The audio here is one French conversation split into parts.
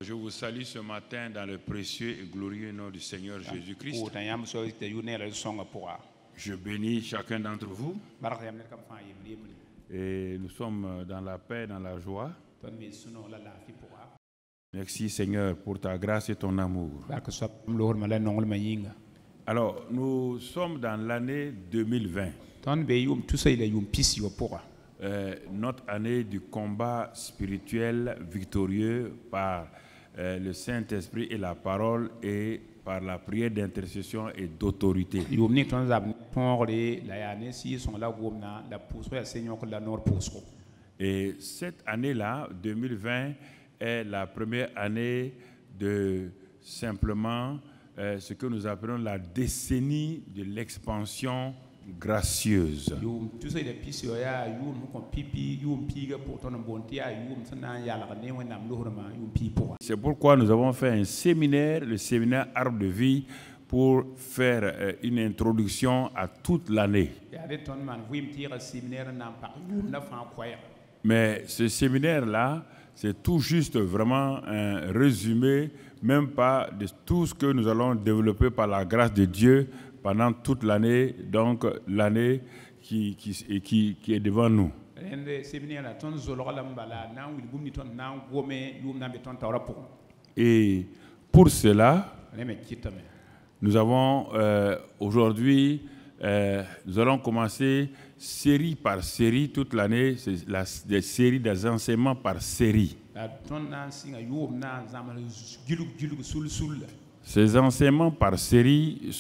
Je vous salue ce matin dans le précieux et glorieux nom du Seigneur Jésus-Christ. Je bénis chacun d'entre vous. Et nous sommes dans la paix, dans la joie. Merci Seigneur pour ta grâce et ton amour. Alors, nous sommes dans l'année 2020. Notre année du combat spirituel victorieux par le Saint-Esprit et la parole et par la prière d'intercession et d'autorité. Et cette année-là, 2020, est la première année de simplement ce que nous appelons la décennie de l'expansion gracieuse. C'est pourquoi nous avons fait un séminaire, le séminaire Arbre de Vie, pour faire une introduction à toute l'année. Mais ce séminaire-là, c'est tout juste vraiment un résumé, même pas de tout ce que nous allons développer par la grâce de Dieu pendant toute l'année, donc l'année qui est devant nous. Et pour cela, nous avons aujourd'hui, nous allons commencer série par série toute l'année, c'est des séries des enseignements par série. Ces enseignements par série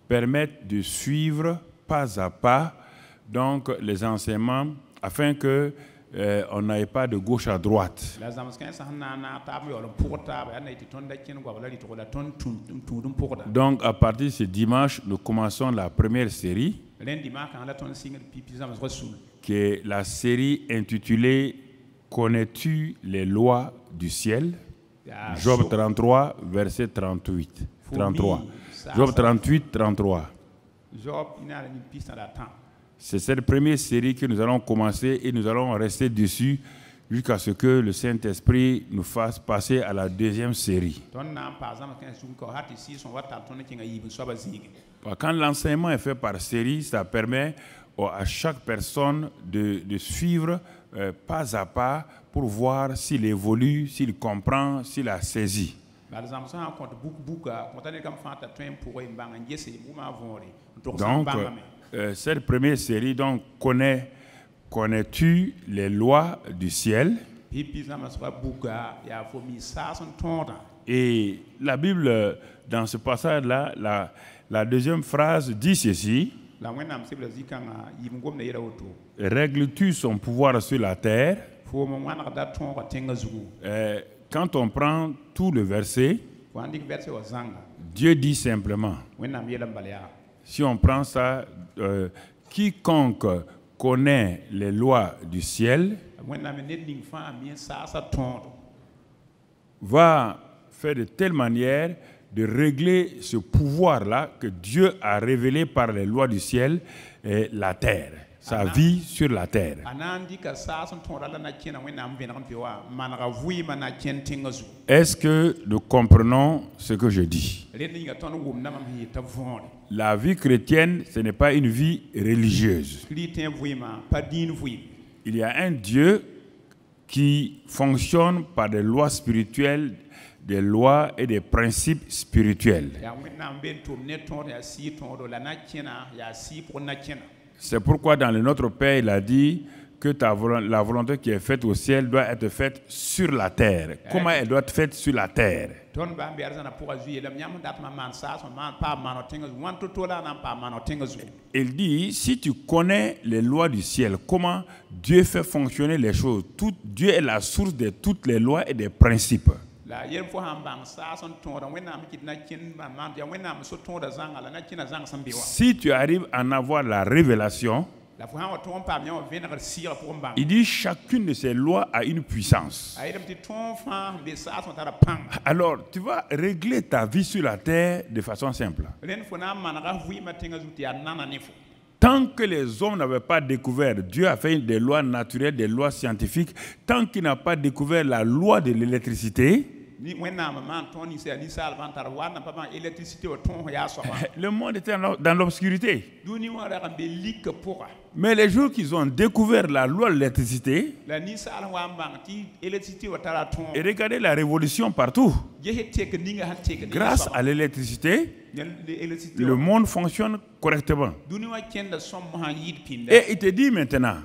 permettent de suivre pas à pas donc les enseignements afin que on n'aille pas de gauche à droite. Donc à partir de ce dimanche, nous commençons la première série, qui est la série intitulée « Connais-tu les lois du ciel ?» Job 33, verset 38. 33. Job 38, 33. C'est cette première série que nous allons commencer et nous allons rester dessus jusqu'à ce que le Saint-Esprit nous fasse passer à la deuxième série. Quand l'enseignement est fait par série, ça permet à chaque personne de suivre pas à pas pour voir s'il évolue, s'il comprend, s'il a saisi. Donc, cette première série, donc, connais-tu les lois du ciel? Et la Bible, dans ce passage-là, la deuxième phrase dit ceci: règles-tu son pouvoir sur la terre? Quand on prend tout le verset, Dieu dit simplement, si on prend ça, quiconque connaît les lois du ciel va faire de telle manière de régler ce pouvoir-là que Dieu a révélé par les lois du ciel et la terre, sa vie sur la terre. Est-ce que nous comprenons ce que je dis? La vie chrétienne, ce n'est pas une vie religieuse. Il y a un Dieu qui fonctionne par des lois spirituelles, des lois et des principes spirituels. C'est pourquoi dans le Notre Père, il a dit que la volonté qui est faite au ciel doit être faite sur la terre. Comment elle doit être faite sur la terre? Il dit, si tu connais les lois du ciel, comment Dieu fait fonctionner les choses, Dieu est la source de toutes les lois et des principes. Si tu arrives à en avoir la révélation, il dit chacune de ces lois a une puissance. Alors, tu vas régler ta vie sur la terre de façon simple. Tant que les hommes n'avaient pas découvert, Dieu a fait des lois naturelles, des lois scientifiques, tant qu'il n'a pas découvert la loi de l'électricité, Le monde était dans l'obscurité. Mais les jours qu'ils ont découvert la loi de l'électricité, et regardez la révolution partout. Grâce à l'électricité, le monde fonctionne correctement. Et il te dit maintenant,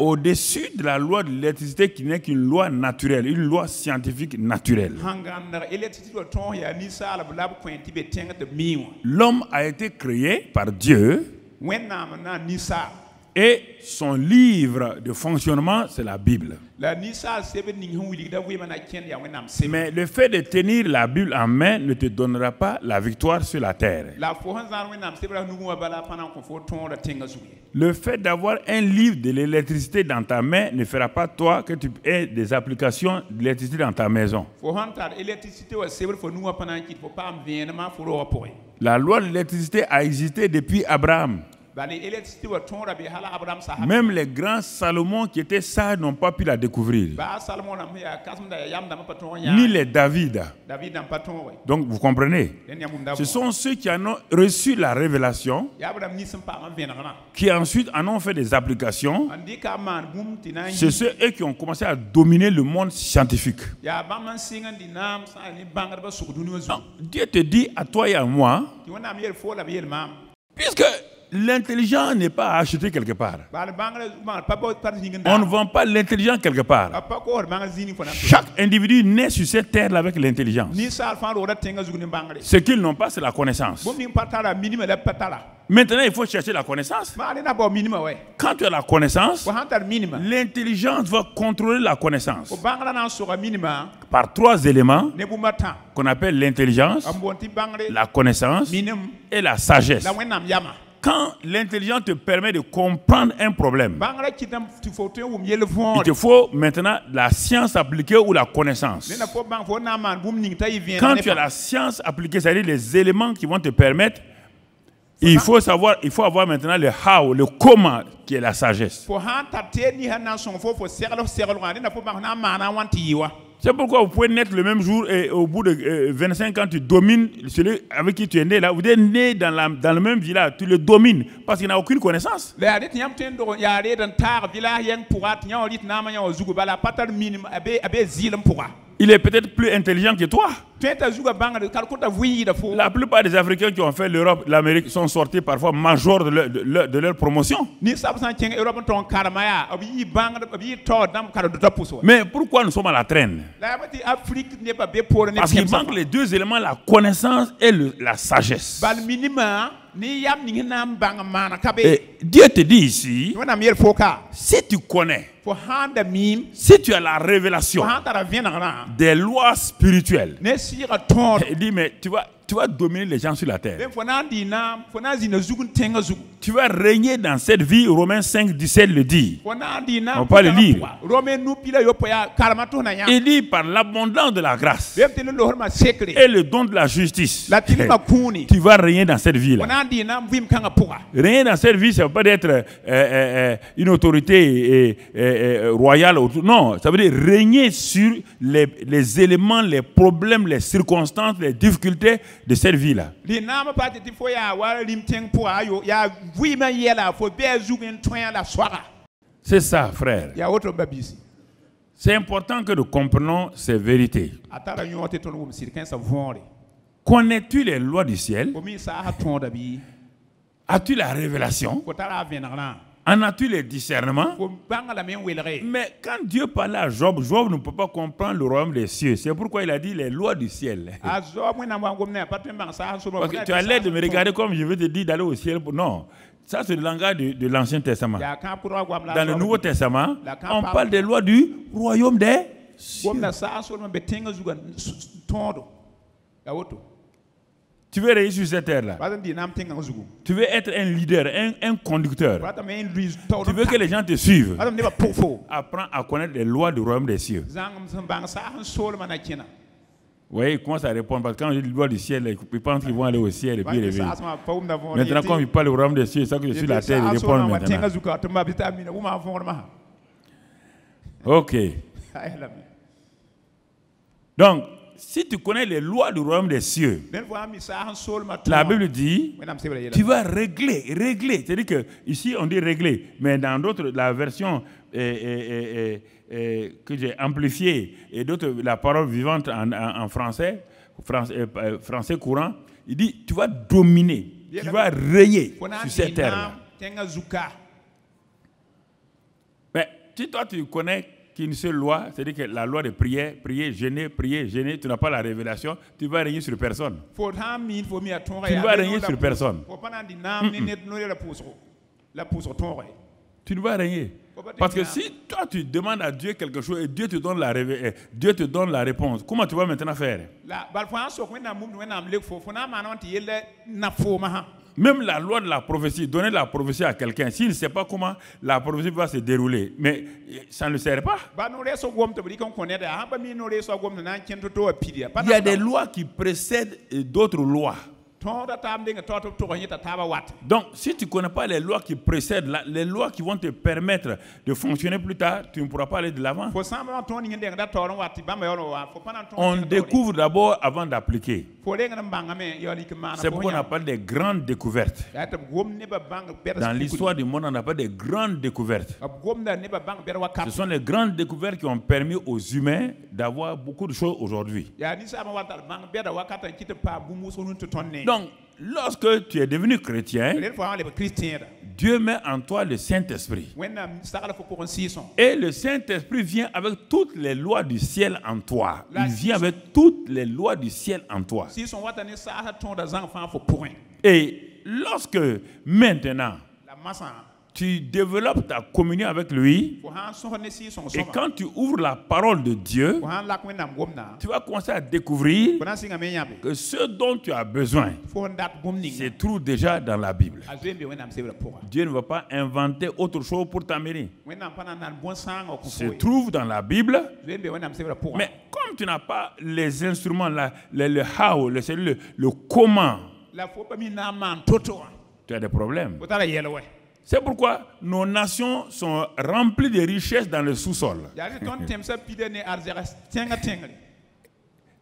au-dessus de la loi de l'électricité qui n'est qu'une loi naturelle, une loi scientifique naturelle, l'homme a été créé par Dieu et son livre de fonctionnement, c'est la Bible. Mais le fait de tenir la Bible en main ne te donnera pas la victoire sur la terre. Le fait d'avoir un livre de l'électricité dans ta main ne fera pas toi que tu aies des applications d'électricité dans ta maison. La loi de l'électricité a existé depuis Abraham. Même les grands Salomon qui étaient sages n'ont pas pu la découvrir. Ni les David. Donc vous comprenez. Ce sont ceux qui en ont reçu la révélation, qui ensuite en ont fait des applications. C'est ceux qui ont commencé à dominer le monde scientifique. Donc, Dieu te dit à toi et à moi, puisque l'intelligence n'est pas acheté quelque part. On ne vend pas l'intelligence quelque part. Chaque individu naît sur cette terre avec l'intelligence. Ce qu'ils n'ont pas, c'est la connaissance. Maintenant, il faut chercher la connaissance. Quand tu as la connaissance, l'intelligence va contrôler la connaissance par trois éléments qu'on appelle l'intelligence, la connaissance et la sagesse. Quand l'intelligence te permet de comprendre un problème, il te faut maintenant la science appliquée ou la connaissance. Quand tu as la science appliquée, c'est-à-dire les éléments qui vont te permettre, il faut avoir maintenant le how, le comment, qui est la sagesse. C'est pourquoi vous pouvez naître le même jour et au bout de 25 ans, tu domines celui avec qui tu es né. Là, vous êtes né dans le même village, tu le domines parce qu'il n'a aucune connaissance. Il est peut-être plus intelligent que toi. La plupart des Africains qui ont fait l'Europe, l'Amérique sont sortis parfois majors de leur promotion. Mais pourquoi nous sommes à la traîne? Parce qu'il manque les deux éléments, la connaissance et la sagesse. Et Dieu te dit ici, si tu connais, si tu as la révélation des lois spirituelles, il dit, mais tu vas dominer les gens sur la terre. Tu vas régner dans cette vie. Romains 5, 17 le dit. On va pas le lire. Il dit par l'abondance de la grâce et le don de la justice, tu vas régner dans cette vie-là. Régner dans cette vie, ça ne veut pas être une autorité royale. Non, ça veut dire régner sur les éléments, les problèmes, les circonstances, les difficultés de cette vie-là. C'est ça, frère. C'est important que nous comprenions ces vérités. Connais-tu les lois du ciel? As-tu la révélation? En as-tu les discernements? Mais quand Dieu parlait à Job, Job ne peut pas comprendre le royaume des cieux. C'est pourquoi il a dit les lois du ciel. Parce que tu as l'air de me regarder comme je veux te dire d'aller au ciel. Non, ça c'est le langage de l'Ancien Testament. Dans le Nouveau Testament, on parle des lois du royaume des cieux. Tu veux réussir sur cette terre-là. Tu veux être un leader, un conducteur. Tu veux que les gens te suivent. Apprends à connaître les lois du royaume des cieux. Oui, ils commencent à répondre parce que quand je dis loi du ciel, ils pensent qu'ils vont aller au ciel et puis ils reviennent. Maintenant, quand ils parlent du royaume des cieux, c'est ça que je suis sur la terre, ils répondent maintenant. Ok. Donc, si tu connais les lois du royaume des cieux, la Bible dit, tu vas régler. C'est-à-dire que ici on dit régler, mais dans d'autres, la version que j'ai amplifiée et d'autres, la parole vivante en français courant, il dit, tu vas dominer, tu vas régner sur cette terre. Mais si toi tu connais qu'une seule loi, c'est-à-dire que la loi de prière, prier, jeûner, tu n'as pas la révélation, tu vas régner sur personne. Tu ne vas régner sur personne. Tu ne vas régner. Parce que si toi tu demandes à Dieu quelque chose et Dieu te donne la réponse, comment tu vas maintenant faire? Même la loi de la prophétie, donner la prophétie à quelqu'un, s'il ne sait pas comment la prophétie va se dérouler, mais ça ne sert pas. Il y a des lois qui précèdent d'autres lois. Donc, si tu ne connais pas les lois qui précèdent, les lois qui vont te permettre de fonctionner plus tard, tu ne pourras pas aller de l'avant. On découvre d'abord avant d'appliquer. C'est pourquoi on n'a pas de grandes découvertes. Dans l'histoire du monde, on n'a pas de grandes découvertes. Ce sont les grandes découvertes qui ont permis aux humains d'avoir beaucoup de choses aujourd'hui. Donc, lorsque tu es devenu chrétien, Dieu met en toi le Saint-Esprit. Et le Saint-Esprit vient avec toutes les lois du ciel en toi. Il vient avec toutes les lois du ciel en toi. Et lorsque maintenant tu développes ta communion avec lui, et quand tu ouvres la parole de Dieu, tu vas commencer à découvrir que ce dont tu as besoin se trouve déjà dans la Bible. Dieu ne va pas inventer autre chose pour t'amener. Se trouve dans la Bible, mais comme tu n'as pas les instruments, le how, le comment, tu as des problèmes. C'est pourquoi nos nations sont remplies de richesses dans le sous-sol.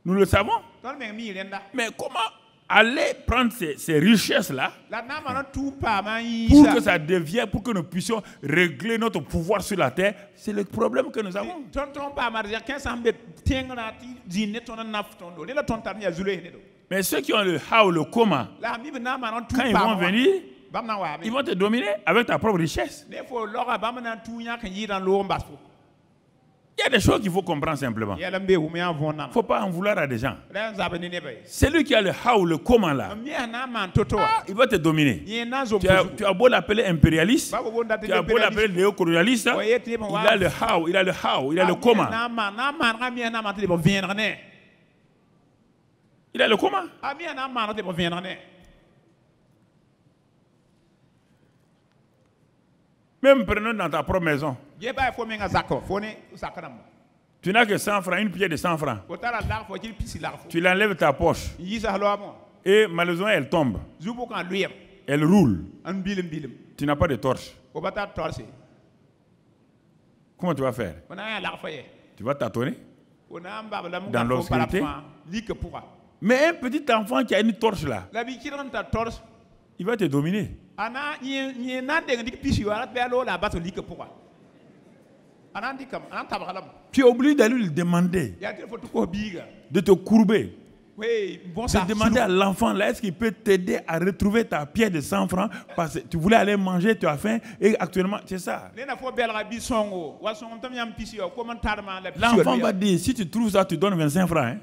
Nous le savons. Mais comment aller prendre ces richesses-là pour que ça devienne, pour que nous puissions régler notre pouvoir sur la terre? C'est le problème que nous avons. Mais ceux qui ont le how, le comment, quand ils vont venir, ils vont te dominer avec ta propre richesse. Il y a des choses qu'il faut comprendre simplement. Il ne faut pas en vouloir à des gens. Celui qui a le how, le comment là, il va te dominer. Tu as beau l'appeler impérialiste, tu as beau l'appeler néocolonialiste, il a le how, il a le comment. Il a le comment. Même prenons dans ta propre maison. Tu n'as que 100 francs, une pièce de 100 francs. Tu l'enlèves de ta poche. Et malheureusement, elle tombe. Elle roule. Tu n'as pas de torche. Comment tu vas faire? Tu vas tâtonner dans l'obscurité. Mais un petit enfant qui a une torche là, il va te dominer. Tu es obligé d'aller lui demander de te courber. De demander à l'enfant là, est-ce qu'il peut t'aider à retrouver ta pièce de 100 francs parce que tu voulais aller manger, tu as faim et actuellement c'est ça. L'enfant va dire, si tu trouves ça, tu donnes 25 francs.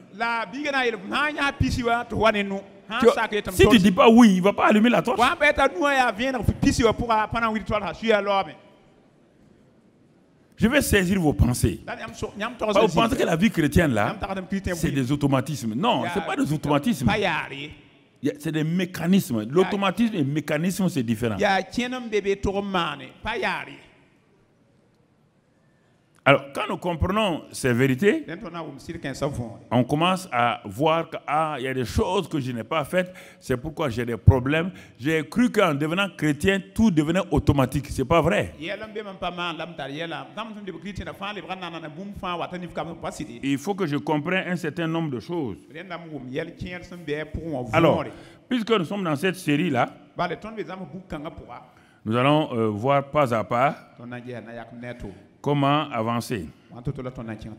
Si tu ne dis pas oui, il ne va pas allumer la torche. Je vais saisir vos pensées. Vous pensez que la vie chrétienne, là, c'est des automatismes. Non, ce n'est pas des automatismes. C'est des mécanismes. L'automatisme et le mécanisme, c'est différent. Alors, quand nous comprenons ces vérités, on commence à voir qu'il y a des choses que je n'ai pas faites, c'est pourquoi j'ai des problèmes. J'ai cru qu'en devenant chrétien, tout devenait automatique. Ce n'est pas vrai. Il faut que je comprenne un certain nombre de choses. Alors, puisque nous sommes dans cette série-là, nous allons voir pas à pas comment avancer.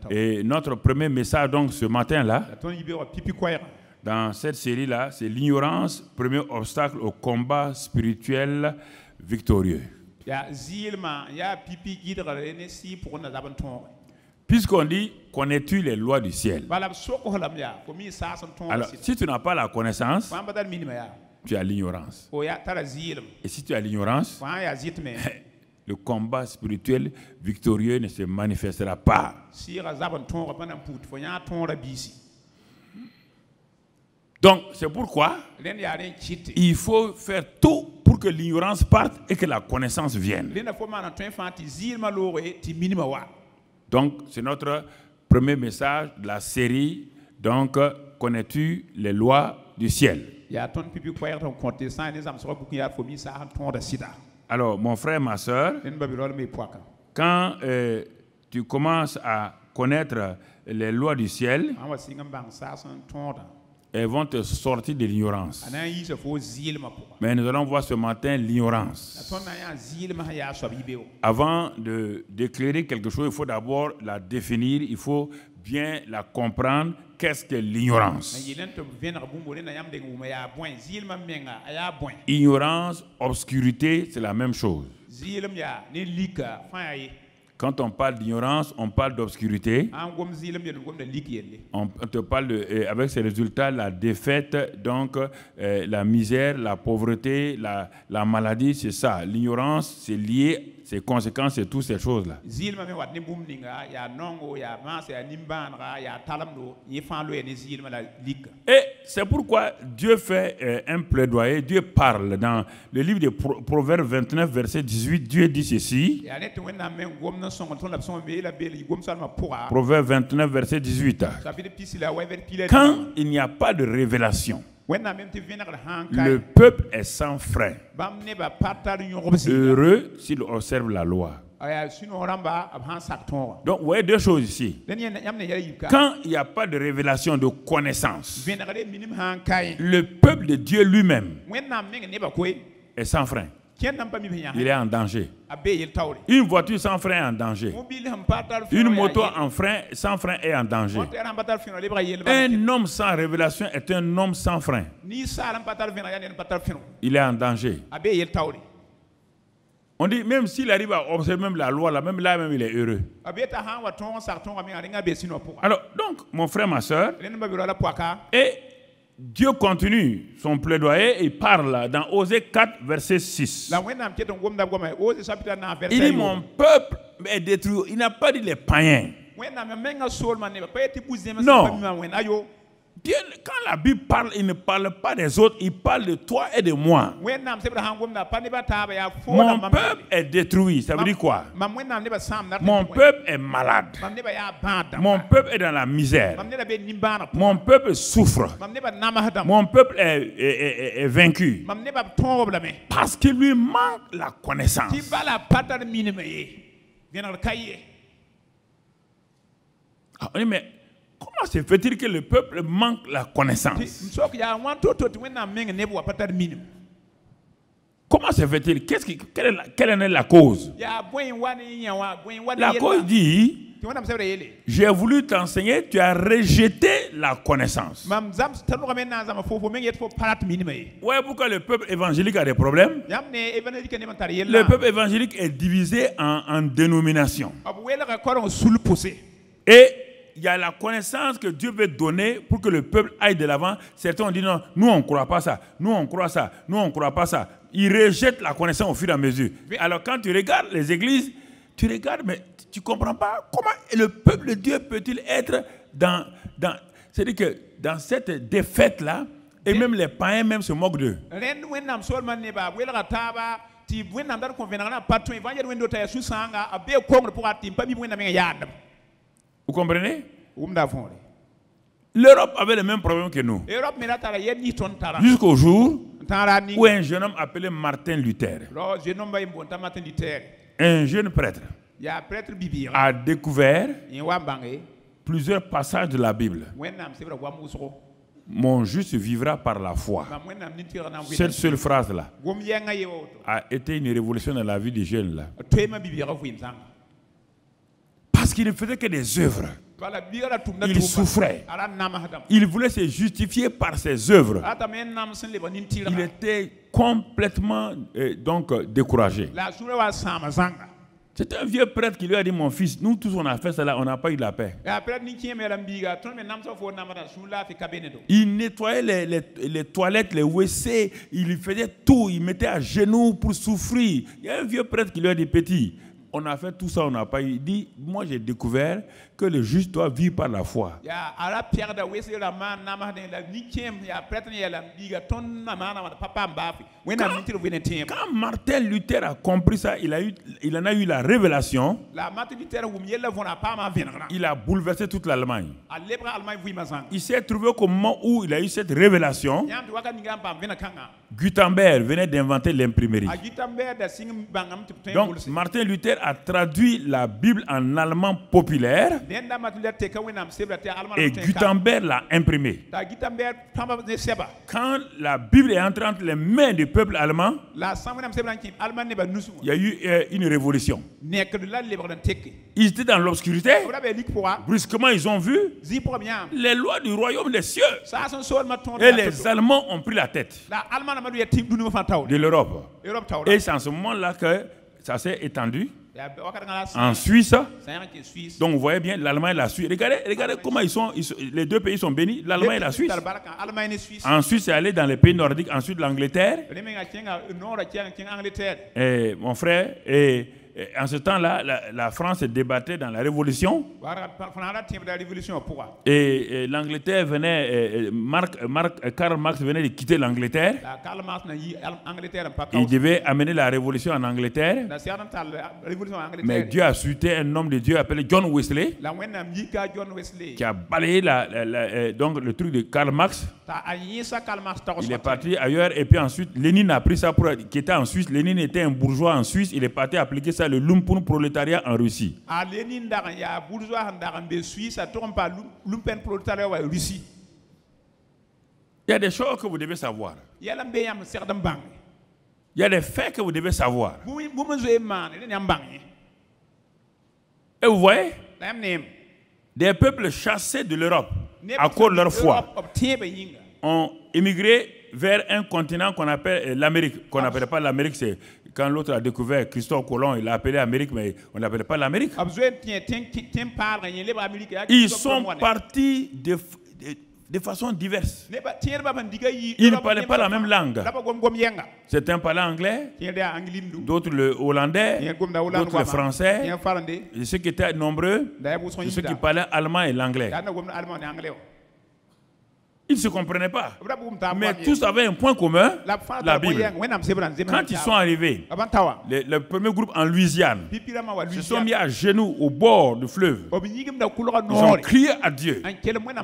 Et notre premier message donc ce matin-là, dans cette série-là, c'est l'ignorance, premier obstacle au combat spirituel victorieux. Puisqu'on dit, connais-tu les lois du ciel? Alors, si tu n'as pas la connaissance, tu as l'ignorance. Et si tu as l'ignorance, le combat spirituel victorieux ne se manifestera pas. Donc, c'est pourquoi il faut faire tout pour que l'ignorance parte et que la connaissance vienne. Donc, c'est notre premier message de la série. Donc, connais-tu les lois du ciel? Alors, mon frère, ma soeur, quand tu commences à connaître les lois du ciel, elles vont te sortir de l'ignorance. Mais nous allons voir ce matin l'ignorance. Avant d'éclairer quelque chose, il faut d'abord la définir, il faut bien la comprendre. Qu'est-ce que l'ignorance? Ignorance, obscurité, c'est la même chose. Quand on parle d'ignorance, on parle d'obscurité. On te parle avec ces résultats, la défaite, donc la misère, la pauvreté, la maladie, c'est ça. L'ignorance, c'est lié, ses conséquences, c'est toutes ces choses-là. Et c'est pourquoi Dieu fait un plaidoyer, Dieu parle dans le livre de Proverbes 29, verset 18, Dieu dit ceci. Proverbe 29, verset 18. Quand il n'y a pas de révélation, le peuple est sans frein. Heureux s'il observe la loi. Donc, vous voyez deux choses ici. Quand il n'y a pas de révélation de connaissance, le peuple de Dieu lui-même est sans frein. Il est en danger. Une voiture sans frein est en danger. Une moto sans frein est en danger. Un homme sans révélation est un homme sans frein. Il est en danger. On dit, même s'il arrive à observer même la loi, même là, il est heureux. Alors, donc, mon frère, ma soeur, et Dieu continue son plaidoyer et parle dans Osée 4, verset 6. Il dit, mon peuple est détruit. Il n'a pas dit les païens. Non. Dieu, quand la Bible parle, il ne parle pas des autres, il parle de toi et de moi. Mon peuple est détruit. Ça veut dire quoi? Mon peuple est malade. Mon peuple est dans la misère. Mon peuple souffre. Mon peuple est vaincu. Parce qu'il lui manque la connaissance. Ah, mais comment se fait-il que le peuple manque la connaissance? Comment se fait-il? Quelle est la cause? La cause dit, j'ai voulu t'enseigner, tu as rejeté la connaissance. Ouais, pourquoi le peuple évangélique a des problèmes? Le peuple évangélique est divisé en dénominations. Et il y a la connaissance que Dieu veut donner pour que le peuple aille de l'avant. Certains ont dit non, nous on ne croit pas ça, nous on croit ça, nous on ne croit pas ça. Ils rejettent la connaissance au fur et à mesure. Alors quand tu regardes les églises, tu regardes, mais tu ne comprends pas comment le peuple de Dieu peut-il être dans c'est-à-dire que dans cette défaite-là, et même les païens même se moquent d'eux. Vous comprenez? L'Europe avait le même problème que nous. Jusqu'au jour où un jeune homme appelé Martin Luther, un jeune prêtre, a découvert plusieurs passages de la Bible. Mon juste vivra par la foi. Cette seule phrase-là a été une révolution dans la vie des jeunes là. Parce qu'il ne faisait que des œuvres. Il souffrait. Il voulait se justifier par ses œuvres. Il était complètement découragé. C'est un vieux prêtre qui lui a dit, mon fils, nous tous on a fait cela, on n'a pas eu la paix. Il nettoyait les toilettes, les WC, il faisait tout, il mettait à genoux pour souffrir. Il y a un vieux prêtre qui lui a dit, petit, on a fait tout ça, on n'a pas eu. Il dit, moi j'ai découvert que le juste doit vivre par la foi. Quand Martin Luther a compris ça, il en a eu la révélation. Il a bouleversé toute l'Allemagne. Il s'est trouvé qu'au moment où il a eu cette révélation, Gutenberg venait d'inventer l'imprimerie. Donc Martin Luther a traduit la Bible en allemand populaire et Gutenberg l'a imprimé. Quand la Bible est entrée entre les mains du peuple allemand, il y a eu une révolution. Ils étaient dans l'obscurité. Brusquement, ils ont vu les lois du royaume des cieux. Et les Allemands ont pris la tête de l'Europe. Et c'est en ce moment-là que ça s'est étendu. En Suisse, donc vous voyez bien l'Allemagne et la Suisse. Regardez comment les deux pays sont bénis, l'Allemagne et la Suisse. Ensuite, c'est allé dans les pays nordiques, ensuite l'Angleterre. Et mon frère, en ce temps-là, la France se débattait dans la Révolution. Et l'Angleterre venait, Karl Marx venait de quitter l'Angleterre. Il devait amener la Révolution en Angleterre. Mais Dieu a suscité un homme de Dieu appelé John Wesley, qui a balayé donc le truc de Karl Marx. Il est parti ailleurs et puis ensuite Lénine a pris ça qui était en Suisse. Lénine était un bourgeois en Suisse. Il est parti appliquer ça le lumpen prolétariat en Russie. Il y a des choses que vous devez savoir. Il y a des faits que vous devez savoir. Et vous voyez, des peuples chassés de l'Europe à cause de leur foi ont émigré vers un continent qu'on appelle l'Amérique. Qu'on n'appelait pas l'Amérique, c'est quand l'autre a découvert Christophe Colomb, il l'a appelé Amérique, mais on n'appelait pas l'Amérique. Ils sont partis de façon diverse. Ils ne parlaient pas la même langue. Certains parlaient anglais, d'autres le hollandais, d'autres le français. Et ceux qui étaient nombreux, c'est ceux qui parlaient allemand et l'anglais. Ils ne se comprenaient pas. Mais tous avaient un point commun, la Bible. Quand ils sont arrivés, le premier groupe en Louisiane se sont mis à genoux au bord du fleuve. Ils ont crié à Dieu.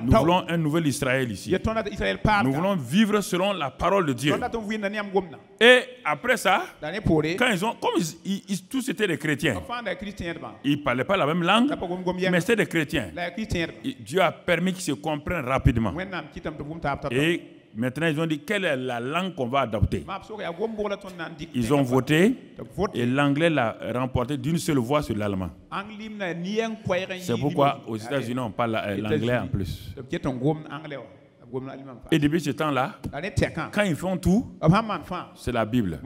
Nous voulons un nouvel Israël ici. Nous voulons vivre selon la parole de Dieu. Et après ça, quand comme tous étaient des chrétiens, ils ne parlaient pas la même langue, mais c'était des chrétiens. Dieu a permis qu'ils se comprennent rapidement. Et maintenant, ils ont dit quelle est la langue qu'on va adopter. Ils ont voté et l'anglais l'a remporté d'une seule voix sur l'allemand. C'est pourquoi aux États-Unis, on parle l'anglais en plus. Et depuis ce temps-là, quand ils font tout, c'est la Bible.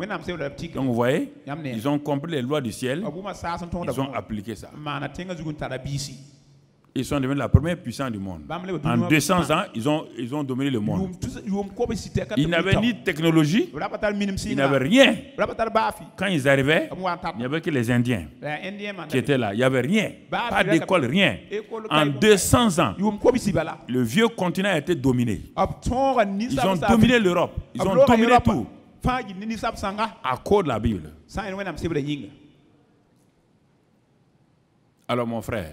Donc vous voyez, ils ont compris les lois du ciel, ils ont appliqué ça. Ils sont devenus la première puissance du monde. En 200 ans, ils ont dominé le monde. Ils n'avaient ni technologie, ils n'avaient rien. Quand ils arrivaient, il n'y avait que les Indiens qui étaient là. Il n'y avait rien. Pas d'école, rien. En 200 ans, le vieux continent a été dominé. Ils ont dominé l'Europe. Ils ont dominé tout. à cause de la Bible. Alors mon frère,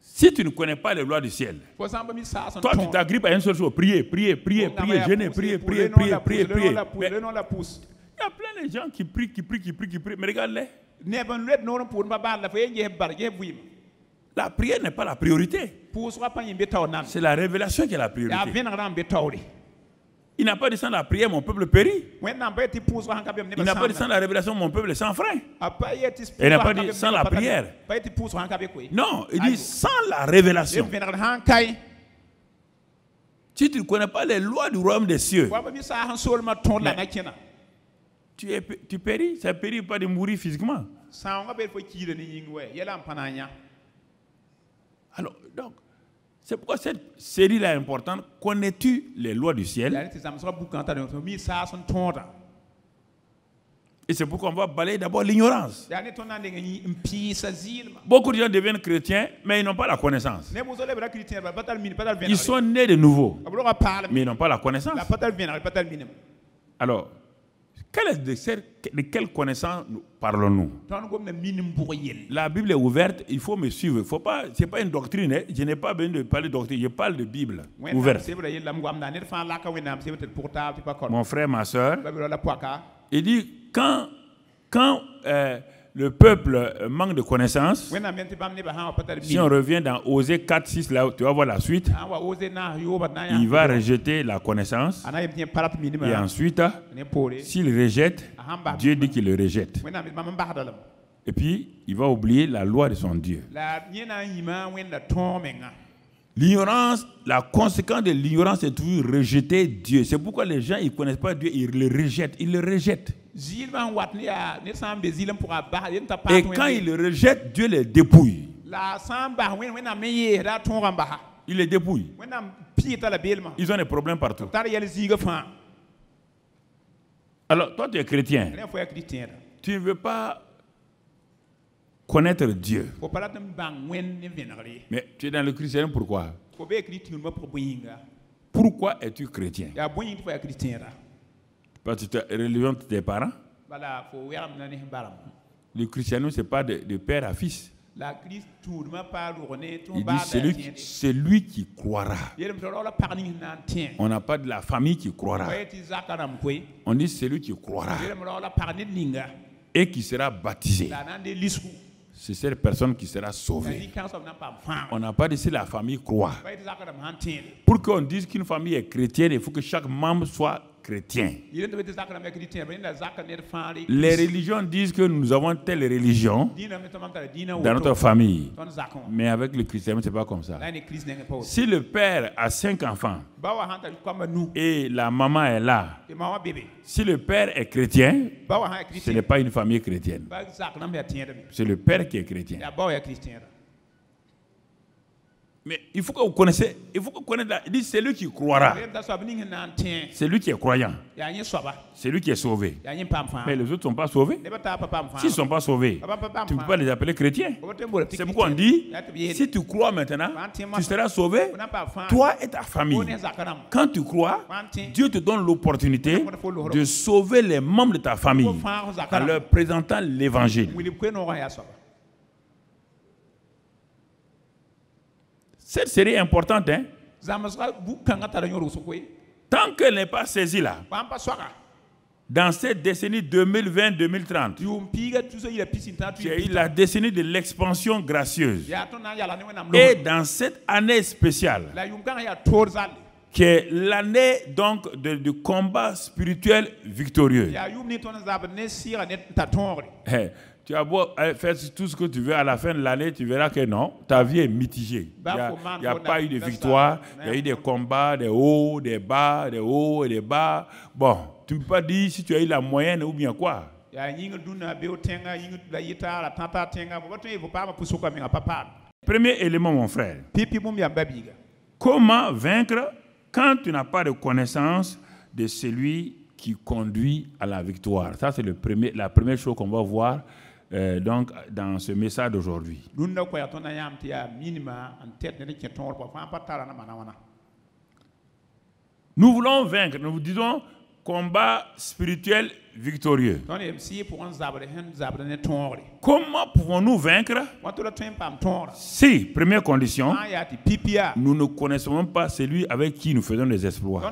si tu ne connais pas les lois du ciel, toi tu t'agrippes à une seule chose, prier, prier, prier, prier, jeûner, prier, prier, prier, prier, prier. Il y a plein de gens qui prient, qui prient, qui prient, qui prient, mais regarde-les. La prière n'est pas la priorité. C'est la révélation qui est la priorité. Il n'a pas descendu la prière, mon peuple périt. Il n'a pas descendu la révélation, mon peuple est sans frein. Il n'a pas dit sans la prière. Non, il dit sans la révélation. Si tu ne connais pas les lois du royaume des cieux, tu péris. Ça ne périt pas de mourir physiquement. Alors, donc, c'est pourquoi cette série-là est importante. Connais-tu les lois du ciel? Et c'est pourquoi on va balayer d'abord l'ignorance. Beaucoup de gens deviennent chrétiens, mais ils n'ont pas la connaissance. Ils sont nés de nouveau, mais ils n'ont pas la connaissance. Alors, de quelle connaissance parlons-nous? La Bible est ouverte, il faut me suivre. Ce n'est pas une doctrine, hein. Je n'ai pas besoin de parler de doctrine, je parle de Bible ouverte. Mon frère, ma soeur, il dit quand le peuple manque de connaissances, si on revient dans Osée 4, 6, là, tu vas voir la suite, il va rejeter la connaissance. Et ensuite, s'il rejette, Dieu dit qu'il le rejette. Et puis, il va oublier la loi de son Dieu. L'ignorance, la conséquence de l'ignorance, c'est toujours rejeter Dieu. C'est pourquoi les gens, ils ne connaissent pas Dieu, ils le rejettent. Ils le rejettent. Et quand ils le rejettent, Dieu les dépouille. Il les dépouille. Ils ont des problèmes partout. Alors, toi, tu es chrétien. Tu ne veux pas connaître Dieu. Mais tu es dans le christianisme, pourquoi? Pourquoi es-tu chrétien? Parce que tu es religion de tes parents. Le christianisme, ce n'est pas de père à fils. Il dit celui qui croira. On n'a pas de la famille qui croira. On dit celui qui croira et qui sera baptisé. C'est cette personne qui sera sauvée. On n'a pas dit si la famille croit. Pour qu'on dise qu'une famille est chrétienne, il faut que chaque membre soit chrétien. Les religions disent que nous avons telle religion dans notre famille. Mais avec le christianisme, ce n'est pas comme ça. Si le père a 5 enfants et la maman est là, si le père est chrétien, ce n'est pas une famille chrétienne. C'est le père qui est chrétien. Mais il faut que vous connaissiez, il dit c'est lui qui croira. C'est lui qui est croyant. C'est lui qui est sauvé. Mais les autres ne sont pas sauvés. S'ils ne sont pas sauvés, tu ne peux pas les appeler chrétiens. C'est pourquoi on dit, si tu crois maintenant, tu seras sauvé, toi et ta famille. Quand tu crois, Dieu te donne l'opportunité de sauver les membres de ta famille en leur présentant l'évangile. Cette série est importante, hein? Tant qu'elle n'est pas saisie là, dans cette décennie 2020-2030, il y a eu la décennie de l'expansion gracieuse. Et dans cette année spéciale, qui est l'année donc du combat spirituel victorieux. Tu as beau faire tout ce que tu veux, à la fin de l'année, tu verras que non, ta vie est mitigée. Il n'y a pas eu de victoire, il y a eu des combats, des hauts, des bas, des hauts et des bas. Bon, tu ne peux pas dire si tu as eu la moyenne ou bien quoi. Premier élément, mon frère. Comment vaincre quand tu n'as pas de connaissance de celui qui conduit à la victoire? Ça, c'est la première chose qu'on va voir donc, dans ce message d'aujourd'hui. Nous voulons vaincre, nous vous disons combat spirituel victorieux. Comment pouvons-nous vaincre? Si, première condition, nous ne connaissons même pas celui avec qui nous faisons des exploits.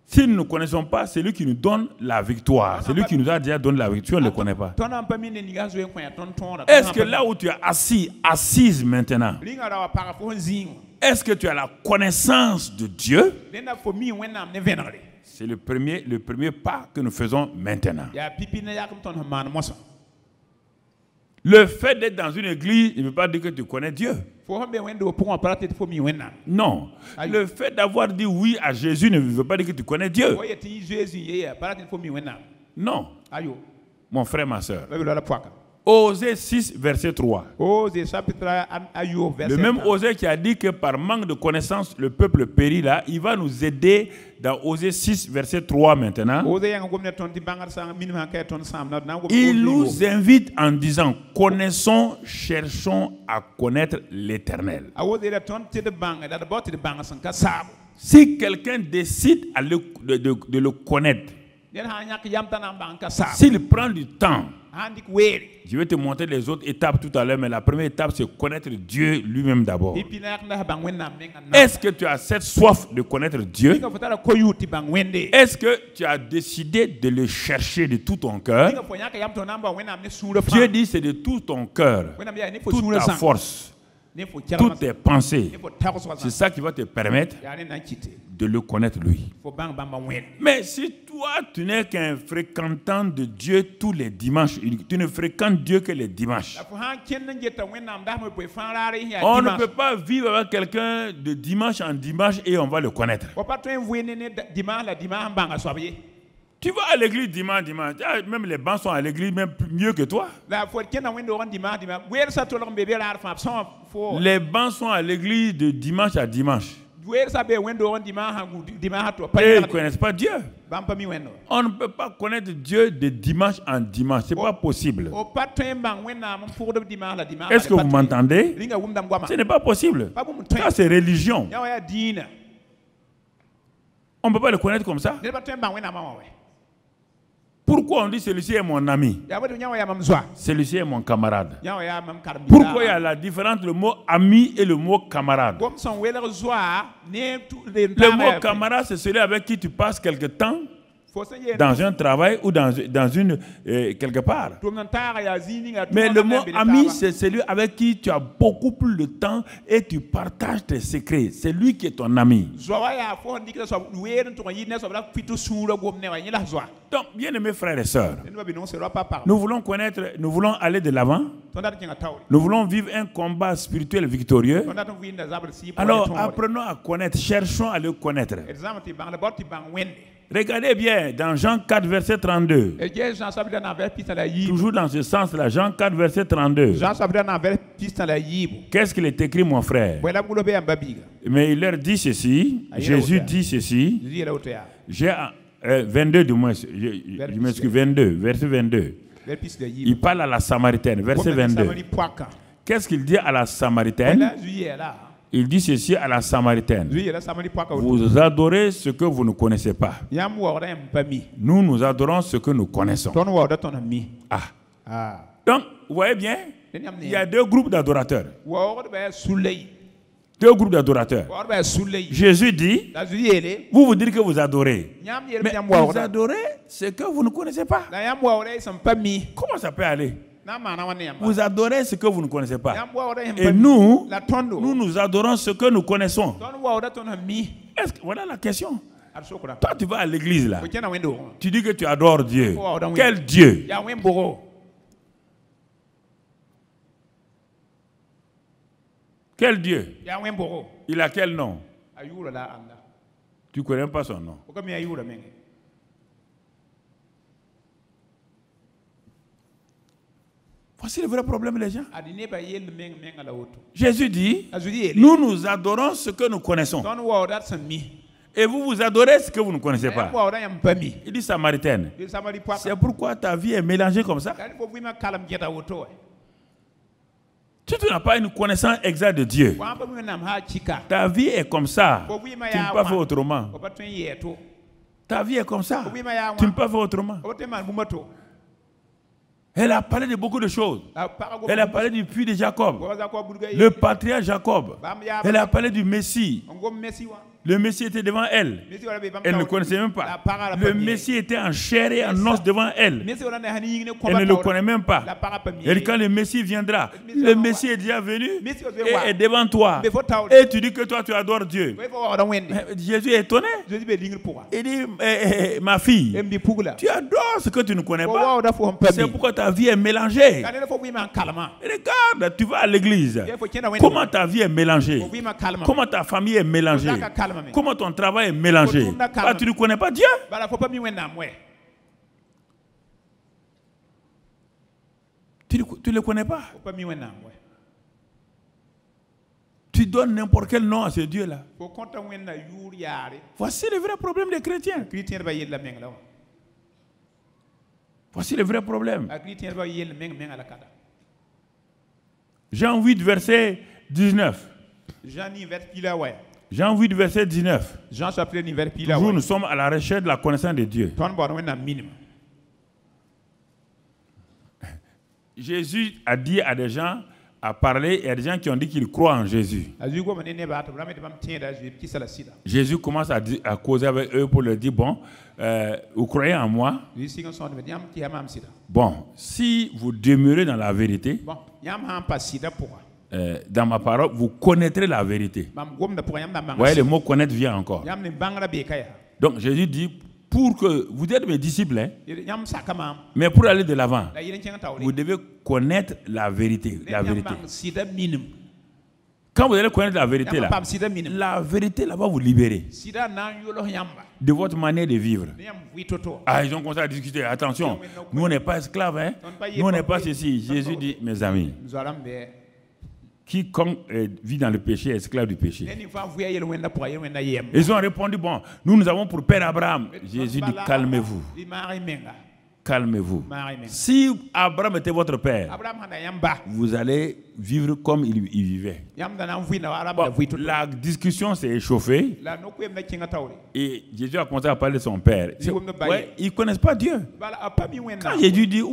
Si nous ne connaissons pas celui qui nous donne la victoire, celui qui nous a déjà donné la victoire, on ne le connaît pas. Est-ce que là où tu es assise maintenant, est-ce que tu as la connaissance de Dieu? C'est le premier pas que nous faisons maintenant. Le fait d'être dans une église ne veut pas dire que tu connais Dieu. Non. Le fait d'avoir dit oui à Jésus ne veut pas dire que tu connais Dieu. Non. Mon frère, ma soeur. Osée 6, verset 3. Le même Osée qui a dit que par manque de connaissance, le peuple périt là, il va nous aider dans Osée 6, verset 3 maintenant. Il nous invite en disant, connaissons, cherchons à connaître l'Éternel. Si quelqu'un décide de le connaître, s'il prend du temps, je vais te montrer les autres étapes tout à l'heure, mais la première étape, c'est connaître Dieu lui-même d'abord. Est-ce que tu as cette soif de connaître Dieu? Est-ce que tu as décidé de le chercher de tout ton cœur? Dieu dit c'est de tout ton cœur, toute ta force, toutes tes pensées. C'est ça qui va te permettre de le connaître lui. Mais si toi, tu n'es qu'un fréquentant de Dieu tous les dimanches, tu ne fréquentes Dieu que les dimanches. On ne peut pas vivre avec quelqu'un de dimanche en dimanche et on va le connaître. Tu vas à l'église dimanche. Même les bancs sont à l'église, même mieux que toi. Les bancs sont à l'église de dimanche à dimanche. Et ils ne connaissent pas Dieu. On ne peut pas connaître Dieu de dimanche en dimanche. Ce n'est pas possible. Est-ce que vous m'entendez? Ce n'est pas possible. Ça, c'est religion. On ne peut pas le connaître comme ça. Pourquoi on dit celui-ci est mon ami? Celui-ci est mon camarade. Pourquoi il y a la différence entre le mot ami et le mot camarade? Le mot camarade, c'est celui avec qui tu passes quelque temps dans un travail ou dans une quelque part. Mais le mot ami, c'est celui avec qui tu as beaucoup plus de temps et tu partages tes secrets. C'est lui qui est ton ami. Donc, bien aimés frères et sœurs, nous voulons connaître, nous voulons aller de l'avant. Nous voulons vivre un combat spirituel victorieux. Alors, apprenons à connaître, cherchons à le connaître. Regardez bien dans Jean 4, verset 32. Toujours dans ce sens-là, Jean 4, verset 32. Qu'est-ce qu'il est écrit, mon frère? Mais il leur dit ceci, Jésus dit ceci. J'ai 22 du moins, je m'excuse, 22, verset 22. Il parle à la Samaritaine, verset 22. Qu'est-ce qu'il dit à la Samaritaine? Il dit ceci à la Samaritaine. Vous adorez ce que vous ne connaissez pas. Nous, nous adorons ce que nous connaissons. Ah. Donc, vous voyez bien, il y a deux groupes d'adorateurs. Deux groupes d'adorateurs. Jésus dit, vous dites que vous adorez. Mais vous adorez ce que vous ne connaissez pas. Comment ça peut aller? Vous adorez ce que vous ne connaissez pas. Et nous adorons ce que nous connaissons. Voilà la question. Toi, tu vas à l'église là. Tu dis que tu adores Dieu. Quel Dieu? Quel Dieu? Il a quel nom? Tu ne connais pas son nom. Voici le vrai problème des gens. Jésus dit, nous adorons ce que nous connaissons. Et vous adorez ce que vous ne connaissez pas. Il dit Samaritaine. C'est pourquoi ta vie est mélangée comme ça. Si tu n'as pas une connaissance exacte de Dieu, ta vie est comme ça. Tu ne peux pas faire autrement. Ta vie est comme ça. Tu ne peux pas faire autrement. Elle a parlé de beaucoup de choses. Elle a parlé du puits de Jacob, le patriarche Jacob. Elle a parlé du Messie. Le Messie était devant elle. Elle ne connaissait même pas. Le Messie était en chair et en os devant elle. Elle ne le connaît même pas. Et quand le Messie viendra, le Messie est déjà venu et est devant toi. Et tu dis que toi tu adores Dieu. Jésus est étonné. Il dit, ma fille, tu adores ce que tu ne connais pas. C'est pourquoi ta vie est mélangée. Regarde, tu vas à l'église. Comment ta vie est mélangée? Comment ta famille est mélangée? Comment ton travail est mélangé? Ah, tu ne connais pas Dieu? Tu ne le connais pas? Tu donnes n'importe quel nom à ce Dieu-là. Voici le vrai problème des chrétiens. Voici le vrai problème. Jean 8, verset 19. Jean 8, verset 19. Toujours, nous sommes à la recherche de la connaissance de Dieu. Jésus a dit à des gens, a parlé, et il y a des gens qui ont dit qu'ils croient en Jésus. Jésus commence à causer avec eux pour leur dire, bon, vous croyez en moi? Bon, si vous demeurez dans la vérité, dans ma parole, vous connaîtrez la vérité. Vous voyez, le mot connaître vient encore. Donc Jésus dit, pour que vous êtes mes disciples, hein, mais pour aller de l'avant, vous devez connaître la vérité. La vérité. Quand vous allez connaître la vérité, la vérité là va vous libérer de votre manière de vivre. Ah, ils ont commencé à discuter. Attention, nous on n'est pas esclaves, hein? Nous on n'est pas ceci. Jésus dit, mes amis, quiconque vit dans le péché est esclave du péché. Ils ont répondu, bon, nous avons pour père Abraham. Jésus dit, calmez-vous. Calmez-vous. Si Abraham était votre père, vous allez vivre comme il vivait. Bon, la discussion s'est échauffée et Jésus a commencé à parler de son père. Ouais, ils ne connaissent pas Dieu. Quand Jésus dit,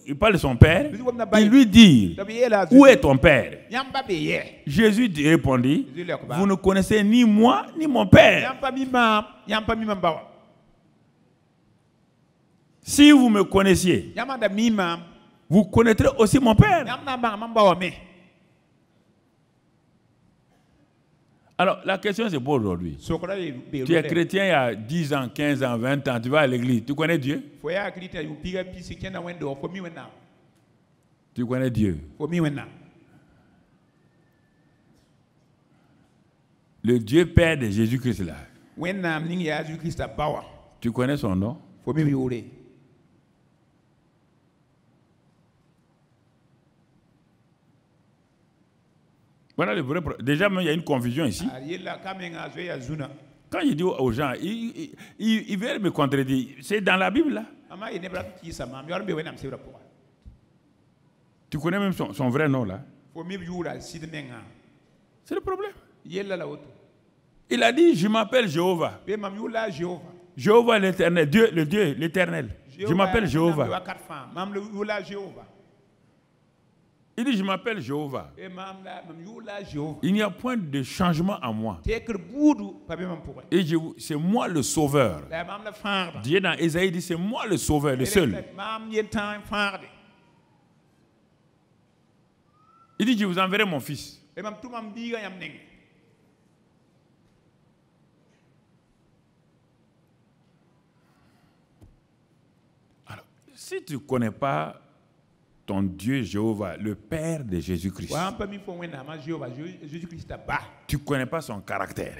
il parle de son père, il lui dit, où est ton père? Jésus répondit, vous ne connaissez ni moi ni mon père. Si vous me connaissiez, vous connaîtrez aussi mon père. Alors, la question c'est pour aujourd'hui. Tu es chrétien il y a 10 ans, 15 ans, 20 ans, tu vas à l'église. Tu connais Dieu? Tu connais Dieu? Le Dieu Père de Jésus-Christ là. Tu connais son nom? Voilà le vrai problème. Déjà, il y a une confusion ici. Quand je dis aux gens, ils veulent me contredire. C'est dans la Bible là. Tu connais même son vrai nom là. C'est le problème. Il a dit, je m'appelle Jéhovah. Jéhovah l'éternel, Dieu, le Dieu, l'éternel. Je m'appelle Jéhovah. Il dit, je m'appelle Jéhovah. Il n'y a point de changement en moi. Et c'est moi le sauveur. Dieu dans Ésaïe dit, c'est moi le sauveur, le seul. Il dit, je vous enverrai mon fils. Alors, si tu ne connais pas ton Dieu Jéhovah, le Père de Jésus-Christ, tu ne connais pas son caractère.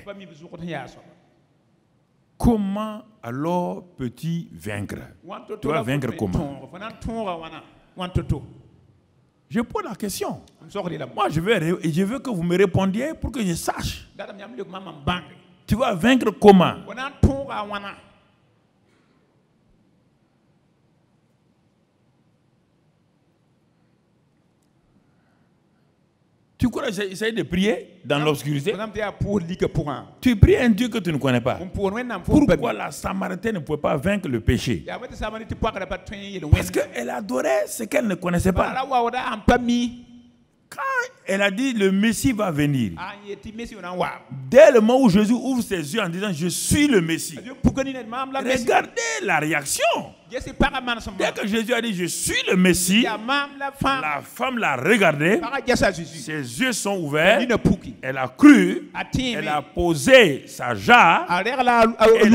Comment alors peux-tu vaincre? Tu vas vaincre comment? Je pose la question. Moi, je veux que vous me répondiez pour que je sache. Tu vas vaincre comment? Tu crois essayer de prier dans l'obscurité? Tu pries un Dieu que tu ne connais pas. Pourquoi la Samaritaine ne pouvait pas vaincre le péché? Parce qu'elle adorait ce qu'elle ne connaissait pas. Quand elle a dit le Messie va venir, dès le moment où Jésus ouvre ses yeux en disant je suis le Messie, regardez la réaction. Dès que Jésus a dit je suis le Messie, la femme l'a regardé, ses yeux sont ouverts, elle a cru, elle a posé sa jarre, elle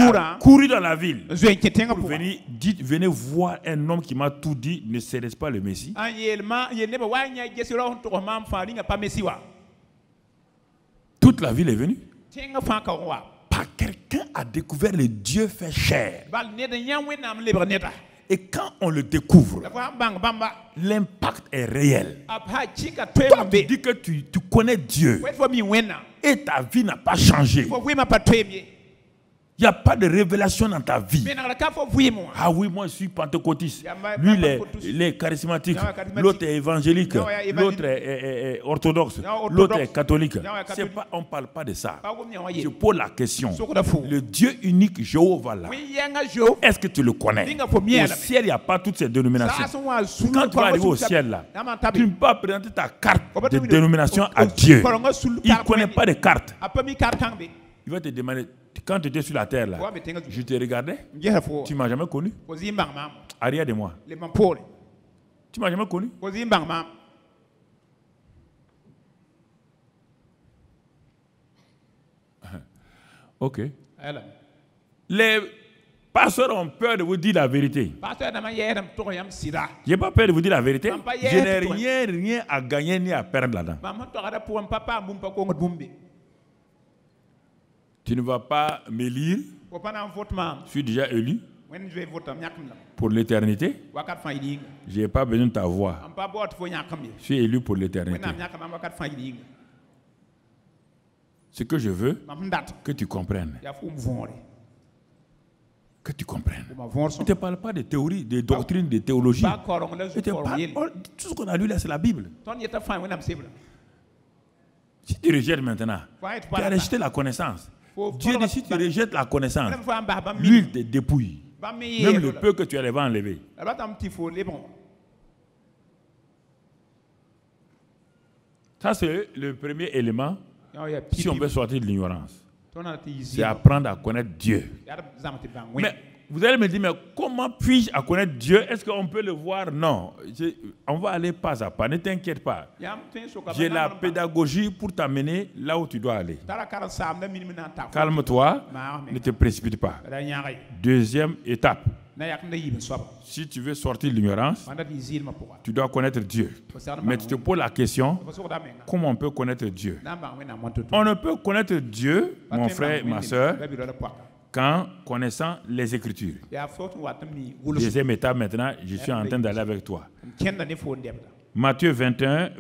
a couru dans la ville pour venir dire venez voir un homme qui m'a tout dit, ne serait-ce pas le Messie? Toute la ville est venue. Par quelqu'un a découvert le Dieu fait chair. Et quand on le découvre, l'impact est réel. Toi, tu dis que tu connais Dieu et ta vie n'a pas changé. Il n'y a pas de révélation dans ta vie. Ah oui, moi je suis pentecôtiste. Lui, il est charismatique. L'autre est évangélique. L'autre est orthodoxe. L'autre est catholique. On ne parle pas de ça. Je pose la question. Le Dieu unique Jéhovah là, est-ce que tu le connais? Au ciel, il n'y a pas toutes ces dénominations. Quand tu vas arriver au ciel là, tu ne peux pas présenter ta carte de dénomination à Dieu. Il ne connaît pas de carte. Il va te demander, quand tu étais sur la terre là, je te regardais, tu ne m'as jamais connu. Arrière de moi. Tu ne m'as jamais connu. Ok. Les pasteurs ont peur de vous dire la vérité. Je n'ai pas peur de vous dire la vérité. Je n'ai rien à gagner ni à perdre là-dedans. Tu ne vas pas me lire. Je suis déjà élu pour l'éternité. Je n'ai pas besoin de ta voix. Je suis élu pour l'éternité. Ce que je veux, que tu comprennes. Que tu comprennes. Je ne te parle pas de théorie, de doctrine, de théologie. Tout ce qu'on a lu là, c'est la Bible. Si tu rejettes maintenant, tu as rejeté la connaissance. Dieu dit si tu rejettes la connaissance, lui il te dépouille. Même le peu que tu allais enlever. Ça c'est le premier élément si on veut sortir de l'ignorance. C'est apprendre à connaître Dieu. Mais vous allez me dire, mais comment puis-je connaître Dieu? Est-ce qu'on peut le voir? Non. On va aller pas à pas. Ne t'inquiète pas. J'ai la pédagogie pour t'amener là où tu dois aller. Calme-toi. Ne te précipite pas. Deuxième étape. Si tu veux sortir de l'ignorance, tu dois connaître Dieu. Mais tu te poses la question, comment on peut connaître Dieu? On ne peut connaître Dieu, mon frère, ma soeur, qu'en connaissant les Écritures. Deuxième étape maintenant, je suis en train d'aller avec toi. Matthieu 21,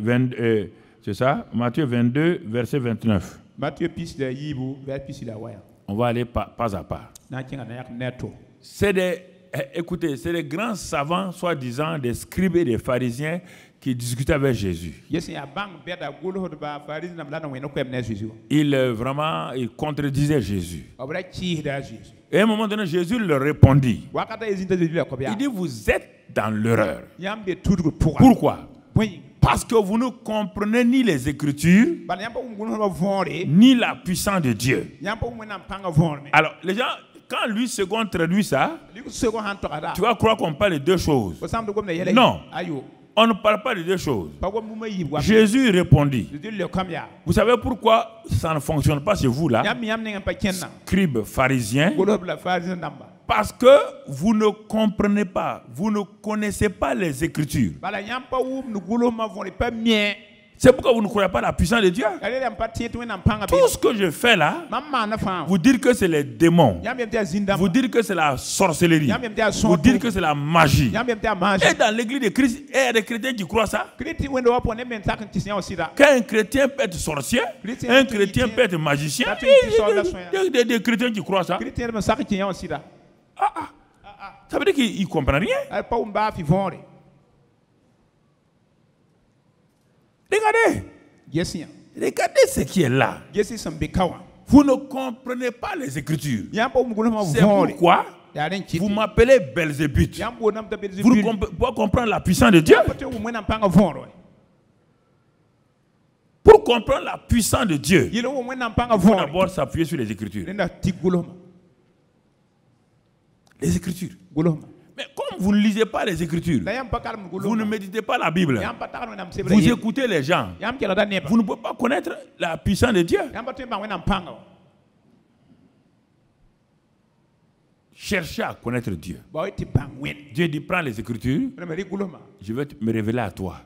c'est ça? Matthieu 22, verset 29. On va aller pas à pas. Écoutez, c'est des grands savants, soi-disant, des scribes et des pharisiens qui discutaient avec Jésus. Ils contredisaient Jésus. Et à un moment donné, Jésus leur répondit. Il dit, vous êtes dans l'erreur. Pourquoi? Parce que vous ne comprenez ni les Écritures, ni la puissance de Dieu. Alors, les gens... Quand lui second traduit ça, tu vas croire qu'on parle de deux choses. Non, on ne parle pas de deux choses. Jésus répondit. Vous savez pourquoi ça ne fonctionne pas chez vous là, scribes pharisiens? Parce que vous ne comprenez pas, vous ne connaissez pas les Écritures. C'est pourquoi vous ne croyez pas la puissance de Dieu. Tout ce que je fais là, vous dites que c'est les démons, vous dites que c'est la sorcellerie, vous dites que c'est la magie. Et dans l'église de Christ, il y a des chrétiens qui croient ça. Qu'un chrétien peut être sorcier, un chrétien peut être magicien, il y a des chrétiens qui croient ça. Ça veut dire qu'ils ne comprennent rien. Regardez, Regardez ce qui est là. Vous ne comprenez pas les Écritures. C'est pourquoi vous m'appelez Belzébuth. Vous ne pouvez pas comprendre la puissance de Dieu. Pour comprendre la puissance de Dieu, il faut d'abord s'appuyer sur les Écritures. Les Écritures. Mais comme vous ne lisez pas les Écritures, vous ne méditez pas la Bible, vous écoutez les gens, vous ne pouvez pas connaître la puissance de Dieu. Cherchez à connaître Dieu. Dieu dit, prends les Écritures, je vais me révéler à toi.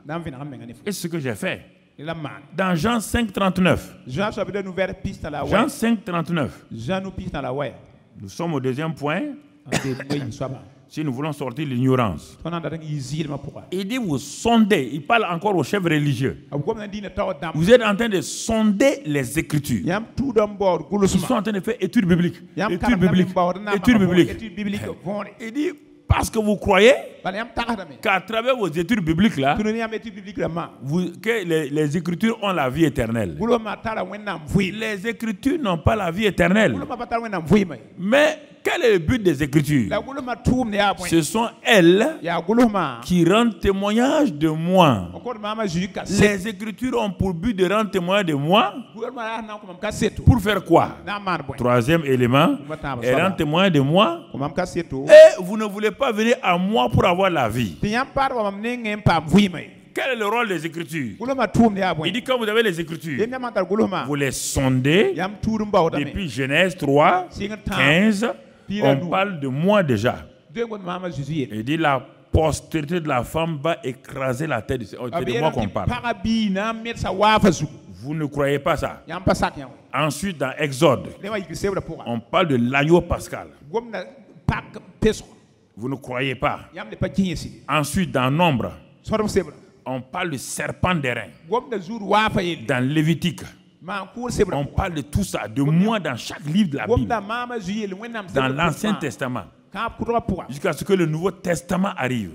Et c'est ce que j'ai fait. Dans Jean 5,39. Jean 5,39. Nous sommes au deuxième point. Si nous voulons sortir de l'ignorance. Il dit, vous sondez. Il parle encore aux chefs religieux. Vous êtes en train de sonder les Écritures. Ils sont en train de faire études bibliques. Études bibliques. Études bibliques. Il dit, parce que vous croyez qu'à travers vos études bibliques là, que les Écritures ont la vie éternelle. Les Écritures n'ont pas la vie éternelle. Mais quel est le but des Écritures? Ce sont elles qui rendent témoignage de moi. Les Écritures ont pour but de rendre témoignage de moi. Pour faire quoi? Troisième élément, elles rendent témoignage de moi. Et vous ne voulez pas venir à moi pour avoir la vie. Quel est le rôle des Écritures? Il dit, quand vous avez les Écritures, vous les sondez. Depuis Genèse 3, 15, on parle de moi déjà. Il dit, la postérité de la femme va écraser la tête. C'est de moi qu'on parle. Vous ne croyez pas ça? Ensuite, dans Exode, on parle de l'agneau pascal. Vous ne croyez pas? Ensuite, dans Nombre, on parle de serpent d'airain. Dans Lévitique, on parle de tout ça, de moi dans chaque livre de la Bible. Dans l'Ancien Testament. Jusqu'à ce que le Nouveau Testament arrive.